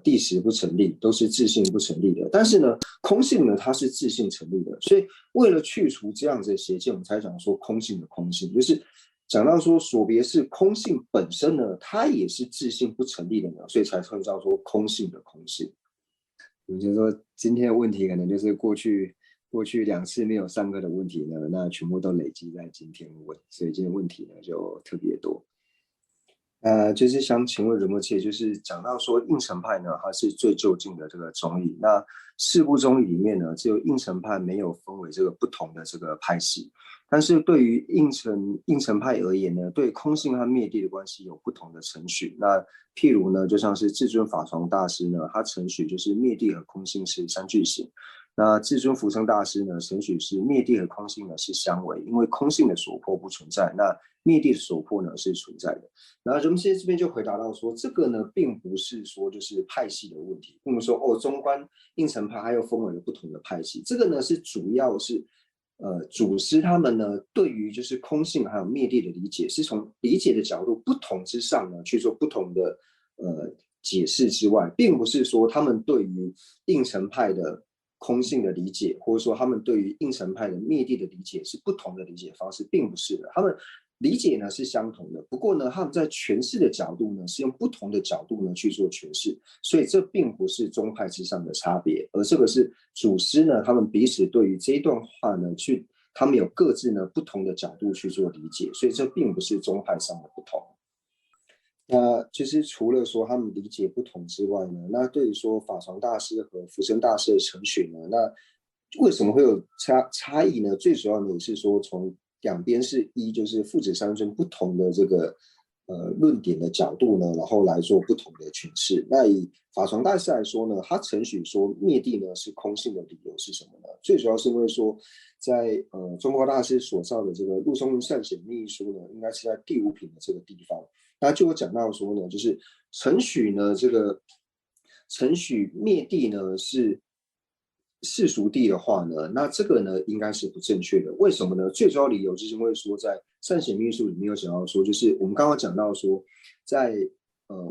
谛实不成立，都是自性不成立的，但是呢，空性呢它是自性成立的，所以为了去除这样子的邪见，我们才讲说空性的空性，就是讲到说所别是空性本身呢，它也是自性不成立的呢，所以才会叫做空性的空性。也就是说，今天的问题可能就是过去2次没有上课的问题呢，那全部都累积在今天问，所以今天问题呢就特别多。就是想请问仁波切，就是讲到说应成派呢，它是最就近的这个宗义。那四部宗义里面呢，只有应成派没有分为这个不同的这个派系。但是对于应成派而言呢，对空性和灭地的关系有不同的程序。那譬如呢，就像是至尊法床大师呢，他程序就是灭地和空性是三句型。那至尊福生大师呢，程序是灭地和空性呢是相违，因为空性的所迫不存在，那灭地的所迫呢是存在的。然后人们现在这边就回答到说，这个呢并不是说就是派系的问题，并不是说中观应成派还有分为了不同的派系，这个呢是主要是祖师他们呢对于就是空性还有灭地的理解，是从理解的角度不同之上呢去做不同的解释之外，并不是说他们对于应成派的空性的理解，或者说他们对于应成派的灭地的理解是不同的理解方式，并不是的，他们理解呢是相同的，不过呢他们在诠释的角度呢是用不同的角度呢去做诠释，所以这并不是宗派之上的差别，而这个是祖师呢他们彼此对于这一段话呢他们有各自呢不同的角度去做理解，所以这并不是宗派上的不同。那就是除了说他们理解不同之外呢，那对于说法床大师和福生大师的程序呢，那为什么会有差异呢？最主要呢是说从两边是就是父子三尊不同的这个论点的角度呢，然后来做不同的诠释。那以法床大师来说呢，他程序说灭地呢是空性的理由是什么呢？最主要是因为说在中国大师所造的这个陆松善显密书呢，应该是在第5品的这个地方。那就有讲到说呢，就是程序呢，这个程序灭地呢是世俗地的话呢，那这个呢应该是不正确的。为什么呢？最主要理由就是因为说，在善显密书里面有讲到说，就是我们刚刚讲到说，在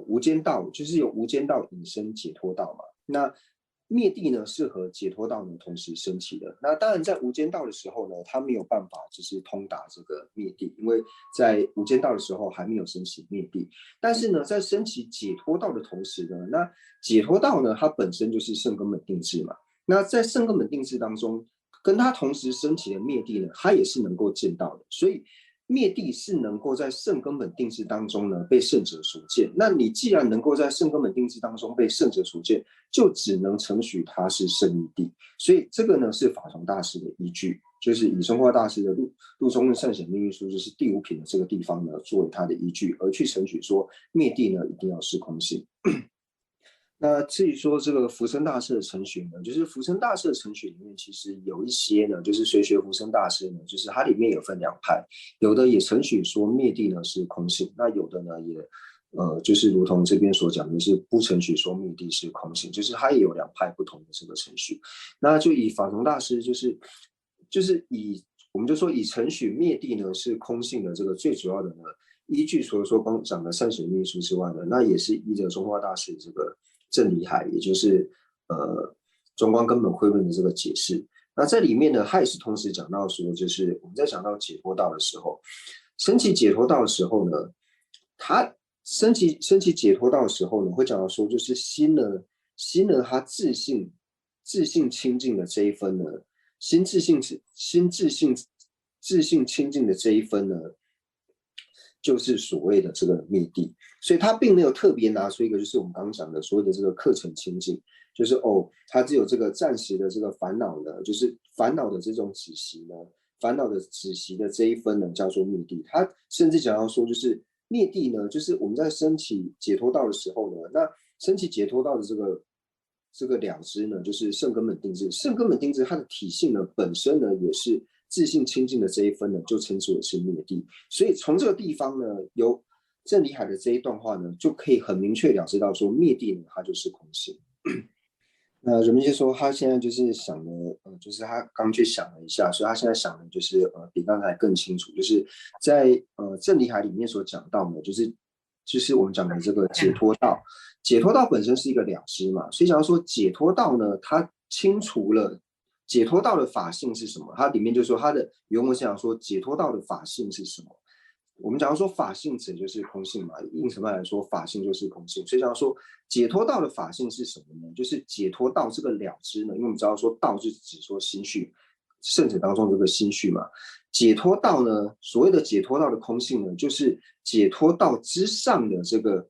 无间道，就是有无间道引申解脱道嘛。那灭地呢是和解脱道呢同时升起的。那当然在无间道的时候呢，他没有办法就是通达这个灭地，因为在无间道的时候还没有升起灭地。但是呢，在升起解脱道的同时呢，那解脱道呢它本身就是圣根本定智嘛。那在圣根本定智当中，跟它同时升起的灭地呢，它也是能够见到的。所以灭地是能够在圣根本定智当中呢被圣者所见。那你既然能够在圣根本定智当中被圣者所见，就只能承许它是圣义地。所以这个呢是法床大师的依据，就是以中化大师的陆中论善显密语书，就是第5品的这个地方呢作为他的依据，而去承许说灭地呢一定要是空性。那至于说这个福生大师的程序呢，就是福生大师的程序里面，其实有一些呢，就是随学福生大师呢，就是它里面有分2派，有的也程序说灭地呢是空性，那有的呢也就是如同这边所讲的是不程序说灭地是空性，就是它也有2派不同的这个程序。那就以法崇大师就是以我们就说以程序灭地呢是空性的这个最主要的呢依据，除了说刚讲的善显密书之外呢，那也是依着中化大师这个正理海，也就是中观根本慧论的这个解释。那在里面呢，他也是同时讲到说，就是我们在讲到解脱道的时候，升起解脱道的时候呢，他升起解脱道的时候呢，会讲到说，就是心呢，他自信清净的这一分呢，心自信清净的这一分呢，就是所谓的这个灭地。所以他并没有特别拿出一个就是我们刚刚讲的所谓的这个课程清净，就是他只有这个暂时的这个烦恼呢，就是烦恼的这种止息呢，烦恼的止息的这一分呢叫做灭地。他甚至讲到说，就是灭地呢，就是我们在升起解脱道的时候呢，那升起解脱道的这个了知呢，就是圣根本定智。圣根本定智它的体性呢，本身呢也是自信清净的这一分呢，就称之为是灭地。所以从这个地方呢，由郑理海的这一段话呢，就可以很明确了知到说，灭地呢，它就是空性。那人们就说他现在就是想的，就是他刚去想了一下，所以他现在想的就是比刚才更清楚，就是在郑理海里面所讲到的，就是我们讲的这个解脱道，解脱道本身是一个了知嘛，所以假如说解脱道呢，它清除了解脱道的法性是什么？它里面就说它的原文是讲说解脱道的法性是什么？我们假如说法性指就是空性嘛，应什么来说法性就是空性，所以假如说解脱道的法性是什么呢？就是解脱道这个了知呢，因为我们知道说道是指说心绪，圣者当中这个心绪嘛，解脱道呢，所谓的解脱道的空性呢，就是解脱道之上的这个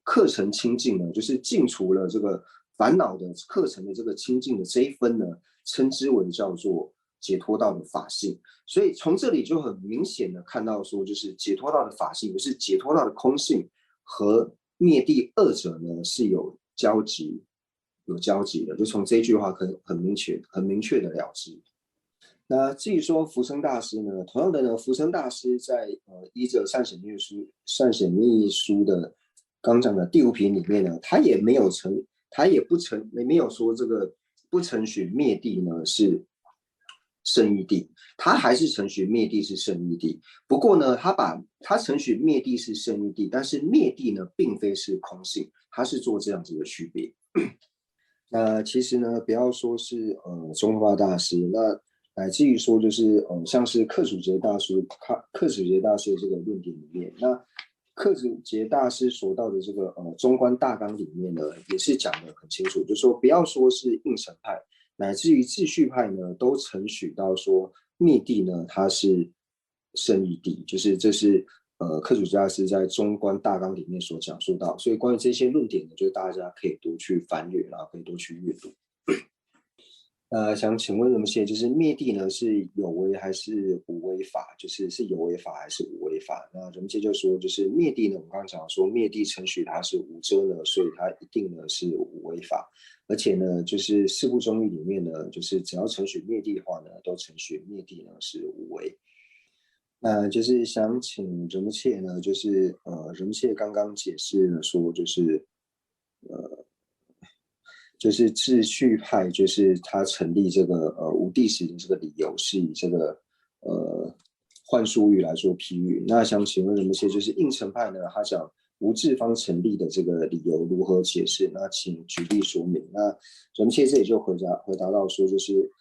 课程清净呢，就是净除了这个烦恼的课程的这个清净的这一分呢，称之为叫做解脱道的法性。所以从这里就很明显的看到说，就是解脱道的法性，就是解脱道的空性和灭地二者呢是有交集的，就从这句话可以很明确的了知。那至于说福生大师呢，同样的呢，福生大师在依着善显密书的刚讲的第5品里面呢，他也没有说这个不承许灭地呢是圣义地，他还是承许灭地是圣义地。不过呢，他承许灭地是圣义地，但是灭地呢并非是空性，他是做这样子的区别。那其实呢，不要说是宗喀巴大师，那乃至于说就是像是克楚杰大师的这个论点里面，那克楚杰大师所到的这个中观大纲里面呢，也是讲得很清楚，就是说不要说是应成派，乃至于秩序派呢，都承许到说灭地呢，它是圣义地，就是这是克楚杰大师在中观大纲里面所讲述到，所以关于这些论点呢，就大家可以多去翻阅，然后可以多去阅读。想请问人们现在就是灭地呢是有为还是无为法？就是有为法还是无为法？那人们现在就说就是灭地呢，我们刚刚讲说灭地承许它是无遮呢，所以它一定呢是无为法。而且呢，就是四部宗义里面呢，就是只要承许灭地的话呢，都承许灭地呢是无为。那就是想请人们切呢，就是人们切刚刚解释了说就是秩序派，就是他成立这个无地时的这个理由是以这个幻术语来做譬喻。那想请问人们些就是应成派呢，他讲无智方成立的这个理由如何解释？那请举例说明。那人们些这里就回答到说，就是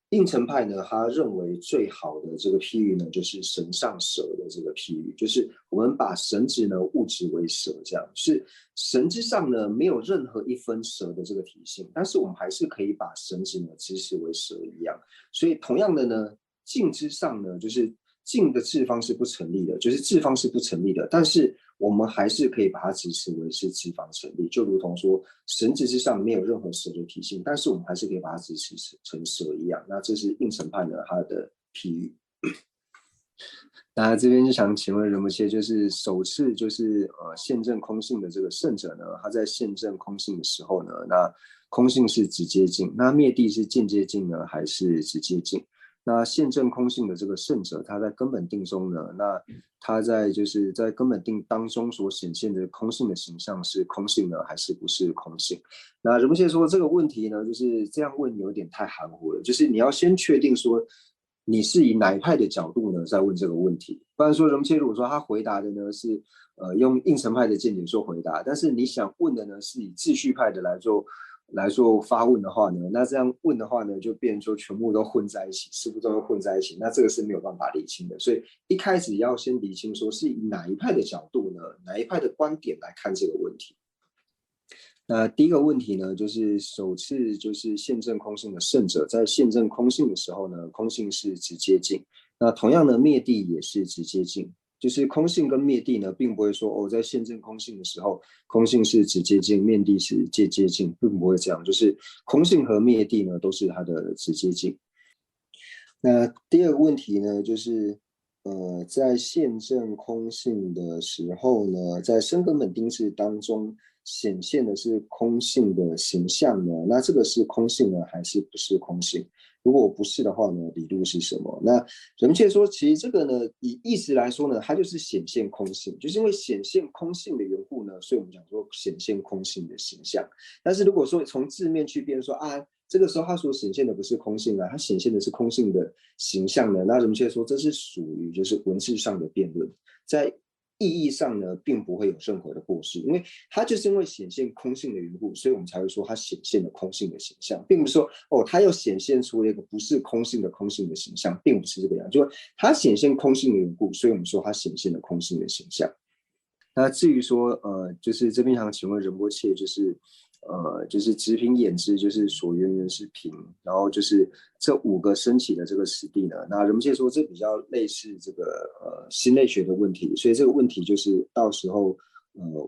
应成派呢，他认为最好的这个譬喻呢，就是神上蛇的这个譬喻，就是我们把神子呢物质为蛇，这样是神之上呢没有任何一分蛇的这个体性，但是我们还是可以把神子呢指使为蛇一样。所以同样的呢，境之上呢，就是境的智方是不成立的，就是智方是不成立的，但是我们还是可以把它指示为是智方成立，就如同说神子之上没有任何蛇的体性，但是我们还是可以把它指示成蛇一样。那这是应成派呢它的譬喻。那这边就想请问人们些，就是首次就是现证空性的这个圣者呢，他在现证空性的时候呢，那空性是直接境，那灭地是间接境呢，还是直接境？那现证空性的这个圣者，他在根本定中呢，那他在根本定当中所显现的空性的形象是空性呢，还是不是空性？那人们现在说这个问题呢，就是这样问有点太含糊了，就是你要先确定说你是以哪一派的角度呢在问这个问题，不然说人们现在如果说他回答的呢是用应成派的见解做回答，但是你想问的呢是以秩序派的来做发问的话呢，那这样问的话呢，就变成说全部都混在一起，四部都混在一起，那这个是没有办法理清的。所以一开始要先理清说是以哪一派的角度呢，哪一派的观点来看这个问题。那第一个问题呢，就是首次就是现证空性的圣者，在现证空性的时候呢，空性是直接境。那同样的灭地也是直接境。就是空性跟灭地呢，并不会说在现证空性的时候，空性是直接境，灭地是间接境，并不会这样。就是空性和灭地呢，都是它的直接境。那第二个问题呢，就是在现证空性的时候呢，在生根本定式当中显现的是空性的形象呢，那这个是空性呢，还是不是空性？如果不是的话呢，理路是什么？那人们却说，其实这个呢，以意识来说呢，它就是显现空性，就是因为显现空性的缘故呢，所以我们讲说显现空性的形象。但是如果说从字面去辨说这个时候它所显现的不是空性它显现的是空性的形象呢，那人们却说这是属于就是文字上的辩论，在意义上呢，并不会有任何的过失，因为它就是因为显现空性的缘故，所以我们才会说它显现了空性的形象，并不是说它又显现出了一个不是空性的空性的形象，并不是这个样，就是它显现空性的缘故，所以我们说它显现了空性的形象。那至于说就是这边想请问仁波切，就是就是直平眼知，就是所缘缘是平，然后就是这5个升起的这个实地呢，那人们界说这比较类似这个心类学的问题，所以这个问题就是到时候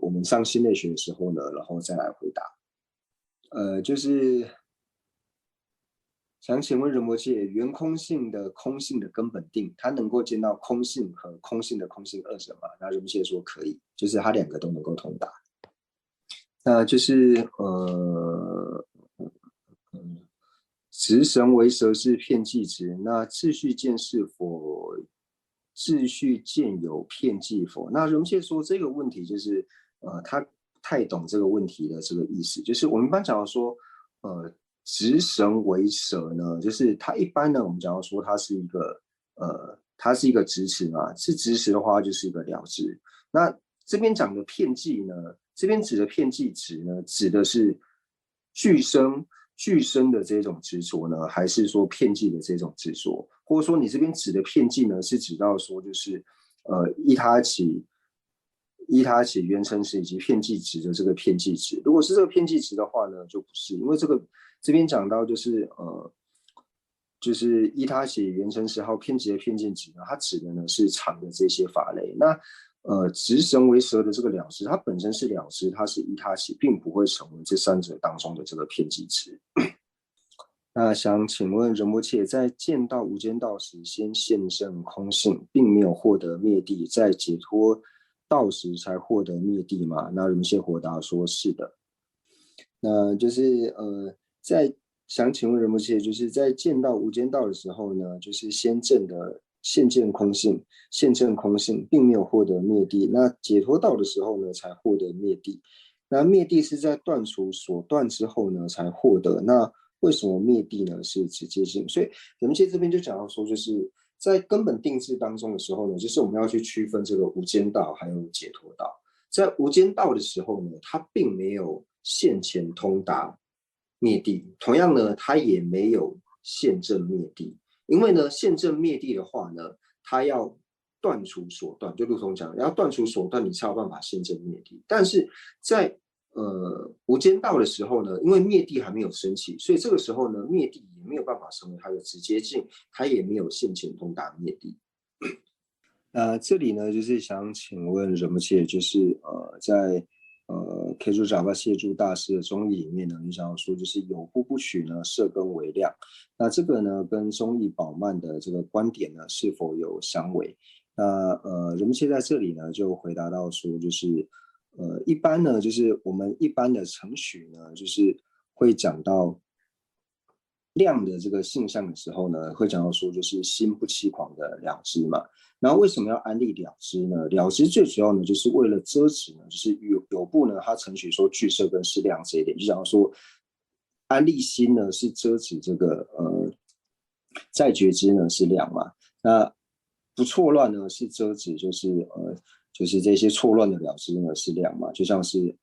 我们上心类学的时候呢，然后再来回答。就是想请问仁波切，原空性的空性的根本定，它能够见到空性和空性的空性二者吗？那仁波切说可以，就是它2个都能够通达。那就是直神为蛇是片剂直，那秩序见是否秩序见有片剂否？那仁波切说这个问题就是他不太懂这个问题的这个意思，就是我们一般讲到说直神为蛇呢，就是它一般呢我们讲到说它是一个直持嘛，是直持的话就是一个了知。那这边讲的片剂呢，这边指的片剂直呢，指的是具生的这种执着呢，还是说片剂的这种执着？或者说你这边指的片剂呢，是指到说就是依他起原成实以及片剂值的这个片剂值。如果是这个片剂值的话呢，就不是，因为这边讲到就是依他起原成实号片剂的片剂值呢，它指的呢是常的这些法类。那直神为蛇的这个了知，它本身是了知，它是依他起，并不会成为这3者当中的这个片剂值。那想请问仁波切，在见到无间道时，先现证空性，并没有获得灭地，在解脱道时才获得灭地吗？那仁波切回答说是的。那就是想请问仁波切，就是在见到无间道的时候呢，就是先证的现见空性，现证空性，并没有获得灭地。那解脱道的时候呢，才获得灭地。那灭地是在断除所断之后呢，才获得。那为什么灭地呢？是直接性。所以仁波切这边就讲到说，就是在根本定制当中的时候呢，就是我们要去区分这个无间道还有解脱道。在无间道的时候呢，它并没有现前通达灭地，同样呢，它也没有现证灭地。因为呢，现证灭地的话呢，它要断除所断，就如同讲，要断除所断，你才有办法现证灭地。但是在无间道的时候呢，因为灭地还没有升起，所以这个时候呢，灭地也没有办法成为它的直接境，它也没有现前通达灭地。这里呢，就是想请问仁波切，就是在K 爪巴谢柱大师的中义里面呢，你想要说就是有部不取呢，摄根为量。那这个呢，跟中义宝鬘的这个观点呢，是否有相违？那仁波切在这里呢，就回答到说，就是一般呢，就是我们一般的程序呢，就是会讲到量的这个性相的时候呢，会讲到说就是心不欺狂的了知嘛。然后为什么要安立了知呢？了知最主要呢，就是为了遮止呢，就是有部呢，它承许说具色跟是量这一点，就讲说安立心呢是遮止这个在觉知呢是量嘛，那不错乱呢是遮止就是这些错乱的了知呢是量嘛，就像是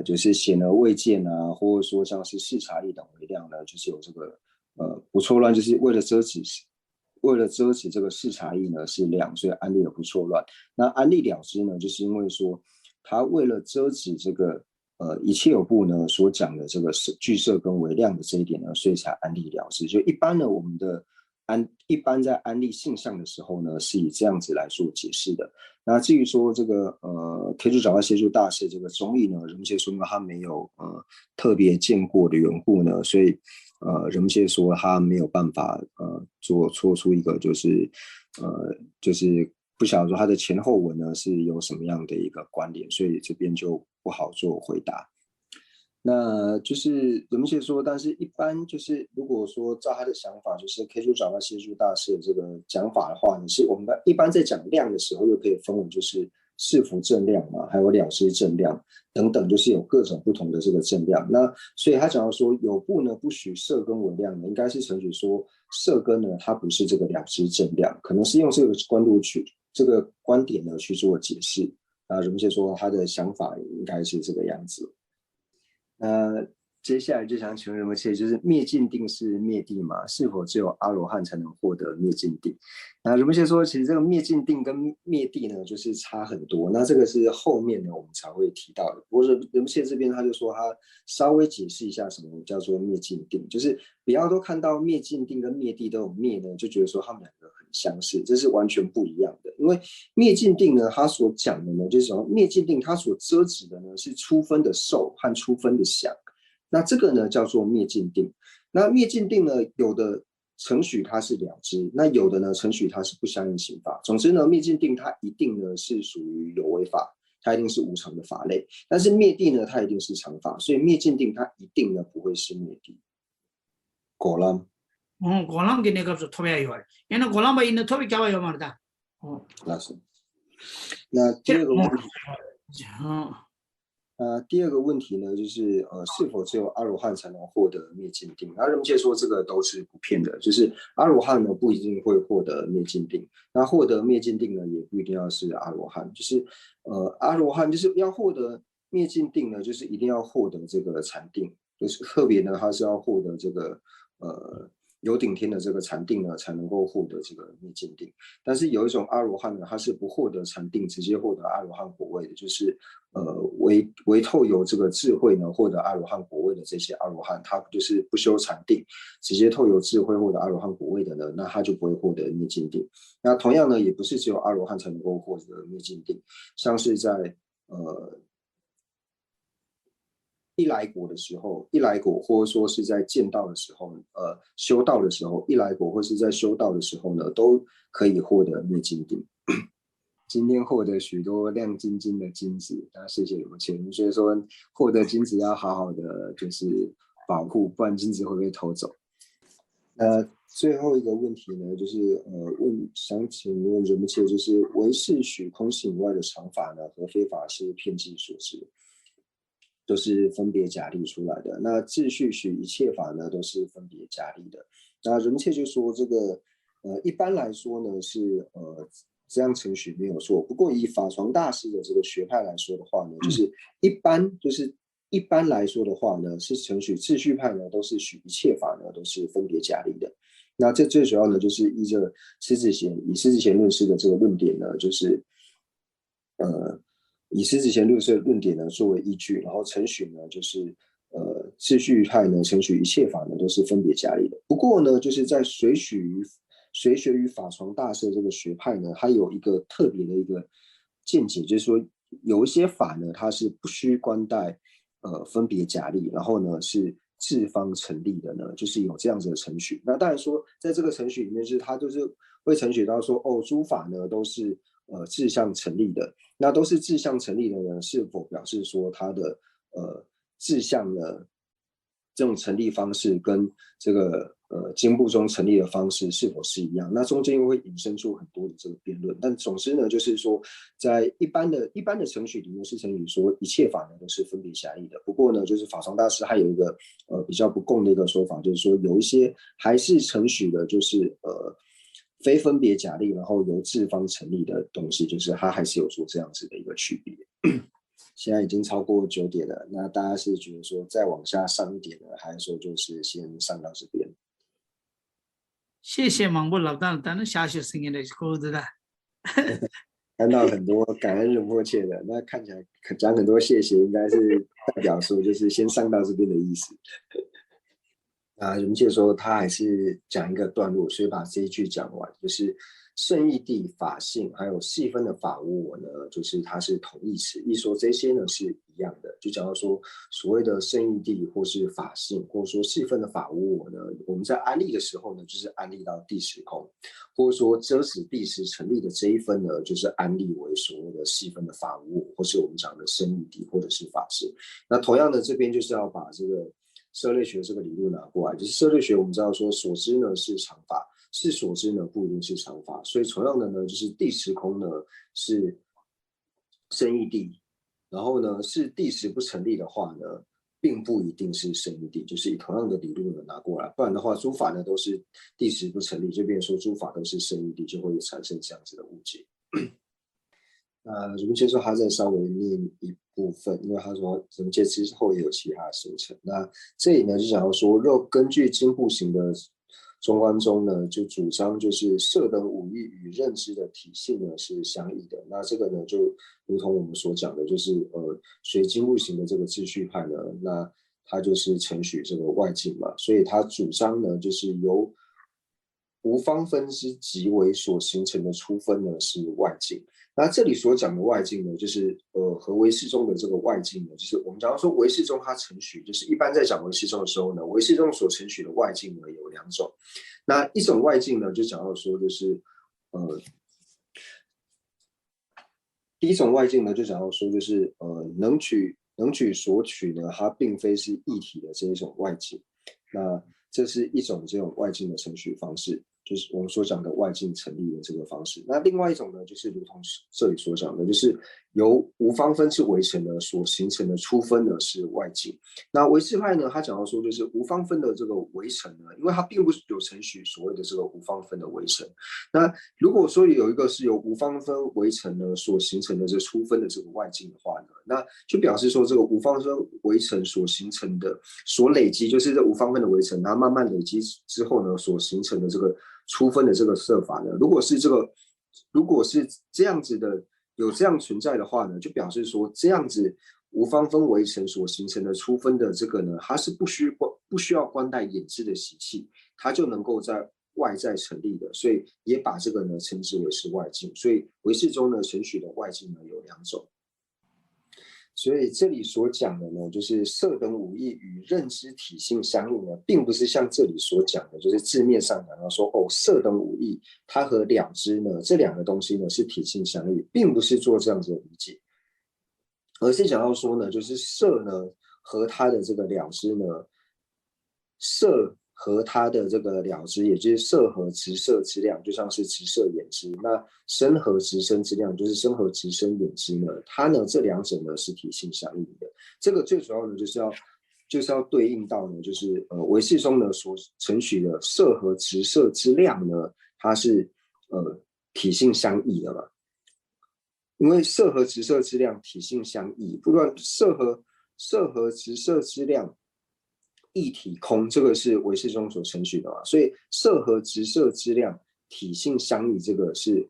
就是显而未见啊，或者说像是视察力等为量呢，就是有这个不错乱，就是为了遮止这个视察力呢是量，所以安立了不错乱。那安立了知呢，就是因为说他为了遮止这个一切有部呢所讲的这个具色跟为量的这一点呢，所以才安立了知。就一般呢，我们的一般在安立性相的时候呢，是以这样子来做解释的。那至于说这个K 柱爪哇协助大师这个中义呢，仁波切说他没有特别见过的缘故呢，所以仁波切说他没有办法做出一个就是不晓得说他的前后文呢是有什么样的一个关联，所以这边就不好做回答。那就是仁波切说，但是一般就是如果说照他的想法，就是 K 柱爪哇协助大师的这个讲法的话呢，是我们一般在讲量的时候，又可以分为就是视服正量嘛，还有了知正量等等，就是有各种不同的这个正量。那所以他讲到说，有部呢不许摄根为量呢，应该是承许说摄根呢它不是这个了知正量，可能是用这个这个观点呢去做解释。仁波切说他的想法应该是这个样子。接下来就想请问仁波切，就是灭尽定是灭地嘛？是否只有阿罗汉才能获得灭尽定？那仁波切说，其实这个灭尽定跟灭地呢，就是差很多。那这个是后面呢我们才会提到的。不过仁波切这边他就说，他稍微解释一下什么叫做灭尽定，就是不要都看到灭尽定跟灭地都有灭呢，就觉得说他们两个很相似，这是完全不一样的。因为灭尽定呢，他所讲的呢，就是说灭尽定它所遮止的呢是初分的受和初分的想。那这个呢叫做灭尽定。那灭尽定呢，有的程序它是了知，那有的呢程序它是不相应刑法。总之呢，灭尽定它一定呢是属于有为法，它一定是无常的法类。但是灭地呢，它一定是常法，所以灭尽定它一定呢不会是灭地。果然，果然给那个是特别有，因为果然把印度特别讲有嘛的。那是。那第二个问题。第二个问题呢，就是是否只有阿罗汉才能获得灭尽定？那仁波切说这个都是不骗的，就是阿罗汉呢不一定会获得灭尽定，那获得灭尽定呢也不一定要是阿罗汉，就是阿罗汉就是要获得灭尽定呢，就是一定要获得这个禅定，就是特别呢他是要获得这个有顶天的这个禅定呢，才能够获得这个灭尽定。但是有一种阿罗汉呢，他是不获得禅定，直接获得阿罗汉果位的，就是为透有这个智慧呢，获得阿罗汉果位的这些阿罗汉，他就是不修禅定，直接透有智慧获得阿罗汉果位的呢，那他就不会获得灭尽定。那同样呢，也不是只有阿罗汉才能够获得灭尽定，像是在一来果的时候，一来果或者说是在见道的时候，修道的时候，一来果或是在修道的时候呢，都可以获得灭尽定。今天获得许多亮晶晶的金子，那谢谢仁波切。所以说，获得金子要好好的就是保护，不然金子会被偷走。最后一个问题呢，就是想请问仁波切，就是唯是许空性以外的常法呢，和非法是遍计所知。都是分别假立出来的。那秩序许一切法呢，都是分别假立的。那仁波切就说这个一般来说呢是这样程序没有错。不过以法幢大师的这个学派来说的话呢，就是一般来说的话呢，是程序秩序派呢都是许一切法呢都是分别假立的。那这最主要呢就是依着以施智贤论师的这个论点呢，就是以施智贤律师的论点呢作为依据，然后程序呢就是秩序派呢程序一切法呢都是分别假立的。不过呢，就是在随学于法幢大师这个学派呢，它有一个特别的一个见解，就是说有一些法呢它是不需观待分别假立，然后呢是自方成立的呢，就是有这样子的程序。那当然说在这个程序里面，就是它就是会程序到说诸法呢都是自相成立的。那都是自相成立的呢，是否表示说它的自相呢这种成立方式跟这个经部中成立的方式是否是一样？那中间又会引申出很多的这个辩论。但总之呢，就是说在一般的程序里面是程序说一切法呢都是分别假立的。不过呢，就是法幢大师还有一个比较不共的一个说法，就是说有一些还是程序的，就是非分别假立，然后由自方成立的东西，就是它还是有做这样子的一个区别。现在已经超过9点了，那大家是觉得说再往下上一点呢，还是说就是先上到这边？谢谢芒布老大，当然下学声音的钩子的。看到很多感恩仁波切的，那看起来讲很多谢谢，应该是代表说就是先上到这边的意思。仁波切说他还是讲一个段落，所以把这一句讲完，就是圣义谛、法性还有细分的法无我呢，就是它是同义词，意说这些呢是一样的。就讲到说所谓的圣义谛或是法性，或者说细分的法无我呢，我们在安立的时候呢，就是安立到第10空，或者说遮止第10成立的这一分呢，就是安立为所谓的细分的法无我，或是我们讲的圣义谛或者是法性。那同样的，这边就是要把这个社类学这个理论拿过来，就是社类学我们知道说所知呢是常法，是所知呢不一定是常法，所以同样的呢，就是第10空呢是圣义谛，然后呢是第10不成立的话呢，并不一定是圣义谛，就是以同样的理论呢拿过来，不然的话诸法呢都是第10不成立，就变成说诸法都是圣义谛，就会产生这样子的误解。人们接受他再稍微念一部分，因为他说人们界之后也有其他的形成。那这里呢就讲到说，若根据经部行的中观中呢，就主张就是色等五义与认知的体系呢是相异的。那这个呢就如同我们所讲的，就是随经部行的这个秩序派呢，那它就是承许这个外境嘛，所以它主张呢就是由无方分之极为所形成的初分呢是外境。那这里所讲的外境呢，就是和唯识中的这个外境呢，就是我们讲到说唯识中它承许，就是一般在讲唯识中的时候呢，唯识中所承许的外境呢有两种。那一种外境呢，就讲到说就是第一种外境呢，就讲到说就是能取所取呢，它并非是一体的这一种外境。那这是一种这种外境的程序方式，就是我们所讲的外境成立的这个方式。那另外一种呢，就是如同这里所讲的，就是由无方分之围城呢所形成的初分呢是外境。那唯识派呢，他讲到说，就是无方分的这个围城呢，因为它并不有承许所谓的这个无方分的围城。那如果说有一个是由无方分围城呢所形成的这初分的这个外境的话呢，那就表示说这个无方分围城所形成的所累积，就是这无方分的围城，它慢慢累积之后呢所形成的这个初分的这个设法呢，如果是这样子的有这样存在的话呢，就表示说这样子无方分围城所形成的初分的这个呢，它是不需要观待眼知的习气，它就能够在外在成立的，所以也把这个呢称之为是外境。所以唯识中呢承许的外境呢有两种。所以这里所讲的呢，就是色等五义与认知体性相应呢，并不是像这里所讲的，就是字面上讲到说，色等五义它和了知呢这两个东西呢是体性相应，并不是做这样子的理解，而是讲到说呢，就是色呢和它的这个了知呢，色和它的这个了知，也就是色和直色之量，就像是直色眼知；那身和直身之量，就是身和直身眼知呢，它呢这两者呢是体性相应的。这个最主要的就是要对应到呢，就是唯识中呢所承许的色和直色之量呢，它是体性相异的嘛。因为色和直色之量体性相异，不论色和直色之量一体空，这个是唯识中所承许的嘛，所以色和直色之量体性相异，这个是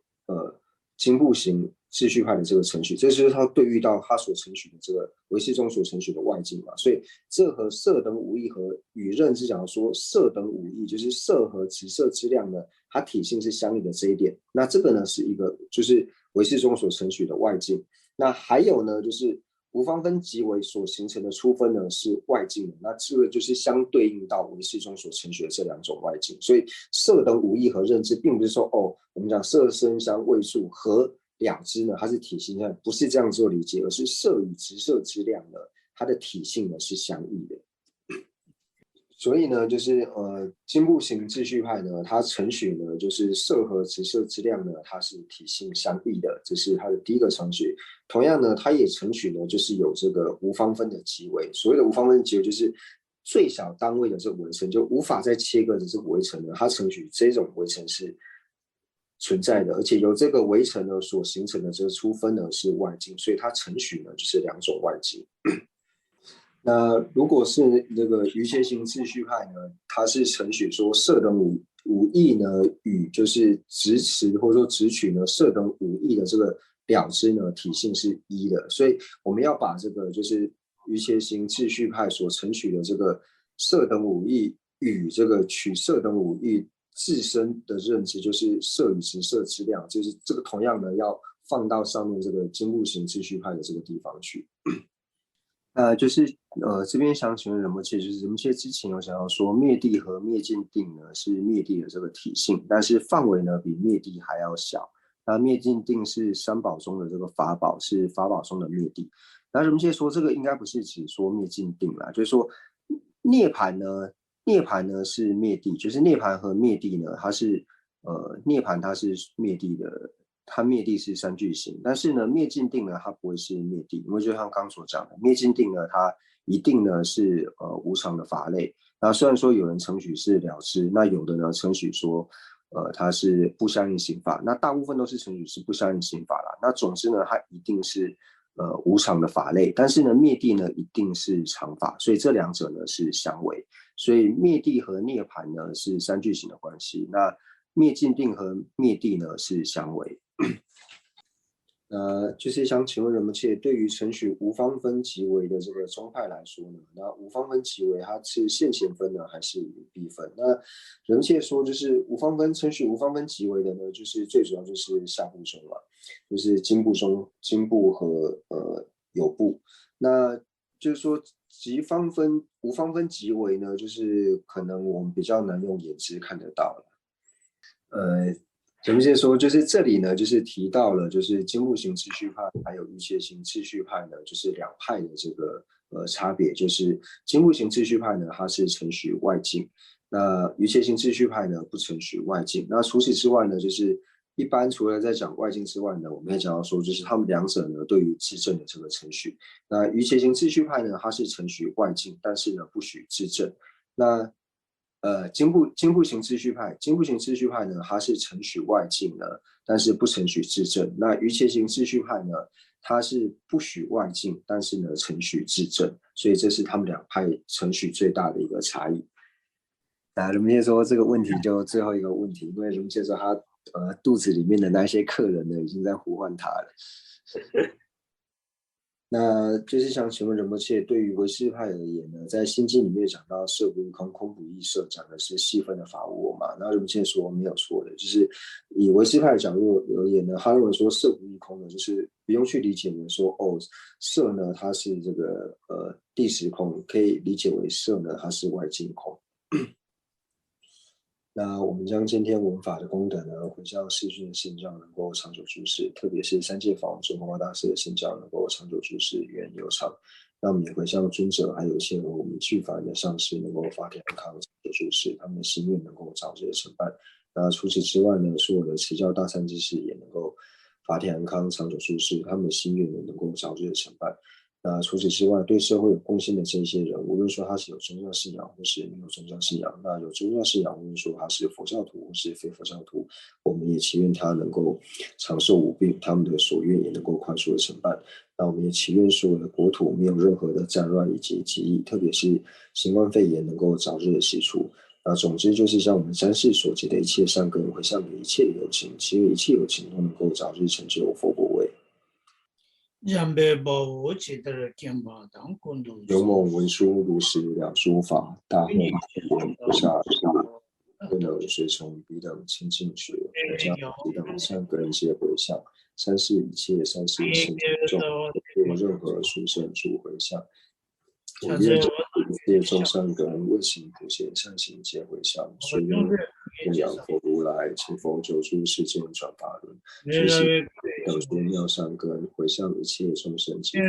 经部行秩序派的这个程序，这就是他对遇到他所承许的这个唯识中所承许的外境嘛，所以这和色等五义和与认知讲说色等五义就是色和直色之量呢，它体性是相异的这一点，那这个呢是一个就是唯识中所承许的外境。那还有呢就是无方分极为所形成的初分呢是外境的，那这个就是相对应到唯识中所承许的这两种外境。所以色等五义和认知并不是说我们讲色声香味触和了知呢它是体性上不是这样做理解，而是色与直色之量呢它的体性呢是相异的。所以呢，就是经部行秩序派呢，它承许呢，就是色和直色之量呢，它是体性相异的，这是它的第一个程序。同样呢，它也承许呢，就是有这个无方分的极微。所谓的无方分的极微，就是最小单位的这个围城，就无法再切割的这个围城呢，它承许这种围城是存在的，而且由这个围城呢所形成的这个初分呢是外境，所以它承许呢就是两种外境。那如果是这个余切行秩序派呢，它是承许说色等五义呢与就是直持或者说直取呢色等五义的这个了知呢体性是一的，所以我们要把这个就是余切行秩序派所承许的这个色等五义与这个取色等五义自身的认知，就是色与直色之量，就是这个同样的要放到上面这个经部行秩序派的这个地方去。就是这边想请问仁波切，就是仁波切之前有想要说灭地和灭尽定呢是灭地的这个体性，但是范围呢比灭地还要小。那灭尽定是三宝中的这个法宝，是法宝中的灭地。那仁波切说这个应该不是指说灭尽定啦，就是说涅槃呢是灭地，就是涅槃和灭地呢，它是涅槃它是灭地的。它灭地是三句行，但是呢，灭尽定呢，它不会是灭地，因为就像刚所讲的，灭尽定呢，它一定呢是无常的法类。那虽然说有人承许是了知，那有的呢承许说它是不相应刑法。那大部分都是程序是不相应刑法啦。那总之呢，它一定是无常的法类，但是呢，灭地呢一定是常法，所以这两者呢是相违。所以灭地和涅槃呢是三句型的关系，那灭尽定和灭地呢是相违。就是想请问仁波切，对于承许无方分即为的这个宗派来说呢，那无方分即为它是现前分呢，还是隐蔽分？那仁波切说，就是无方分承许无方分即为的呢，就是最主要就是下部宗嘛，就是经部宗、经部和有部。那就是说无方分即为呢，就是可能我们比较难用眼睛看得到了。怎么先说？就是这里呢，就是提到了，就是经部型秩序派还有瑜伽型秩序派呢，就是两派的这个差别。就是经部型秩序派呢，它是承许外境；那瑜伽型秩序派呢，不承许外境。那除此之外呢，就是一般除了在讲外境之外呢，我们也讲到说，就是他们两者呢对于自证的这个程序。那瑜伽型秩序派呢，它是承许外境，但是呢不许自证。那经部型秩序派呢，它是承许外境呢，但是不承许自证。那瑜伽型秩序派呢，它是不许外境，但是呢承许自证。所以这是他们两派承许最大的一个差异。仁波切说这个问题就最后一个问题，因为仁波切说他肚子里面的那些客人呢，已经在呼唤他了。那就是想请问仁波切，对于唯识派而言呢，在心经里面讲到色不异空，空不异色，讲的是细分的法物嘛？那仁波切说没有错的，就是以唯识派的角度而言呢，他认为说色不异空呢，就是不用去理解为说色呢它是这个地时空，可以理解为色呢它是外境空。那我们将今天闻法的功德呢，回向世尊的圣教能够长久住世，特别是三界法王宗喀巴大师的圣教能够长久住世，源流畅。那我们也回向尊者，还有一切和我们具法的上师，能够法体安康，长久住世，他们的心愿能够早日成办。那除此之外呢，所有的持教大善知识也能够法体安康，长久住世，他们的心愿也能够早日成办。那除此之外，对社会有贡献的这些人，无论说他是有宗教信仰，或是没有宗教信仰，那有宗教信仰，无论说他是佛教徒或是非佛教徒，我们也祈愿他能够长寿无病，他们的所愿也能够快速的成办。那我们也祈愿所有的国土没有任何的战乱以及疾疫，特别是新冠肺炎能够早日的洗除。那总之就是将我们三世所结的一切善根回向给一切的有情，祈愿一切有情都能够早日成就佛果位。让被保护起的健保当共同。有梦文殊如是两说法，大后天菩萨不能随从彼等亲近学，我将彼等善根皆回向，三世一切三世信众，若任何殊胜诸回向。我愿一切众善根未行普贤善行皆回向，虽愿供养佛如来，请佛救诸世间转法轮，随行等诸妙善根回向一切众生及佛，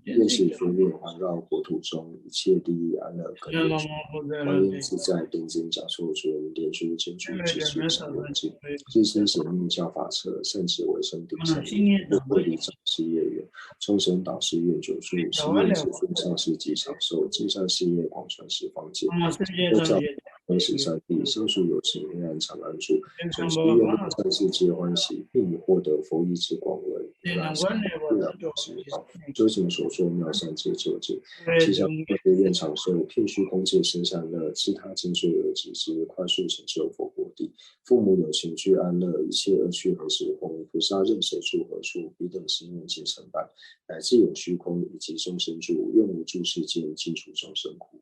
愿使诸愿环绕国土中一切地狱安乐可愿观音自在定睛讲授尊，莲珠坚珠智智常用尽，自心显密教法册，善智为生定善业，为力长事业缘，众生导师愿久住，心愿子孙上世及长寿，经善事业广传十方界，佛教本使善地，相属有情，黑暗常安住，从心愿善事皆欢喜，并以获得佛意之广闻，如来善不了之道，究竟所说妙善皆究竟，其相佛愿长寿，遍虚空界生善乐，自他尽罪而止之，快速成就佛国地。父母有情居安乐，一切恶趣何时空？菩萨任谁处何处，彼等心愿皆成办，乃至有虚空以及众生住，愿无诸世间尽除众生苦。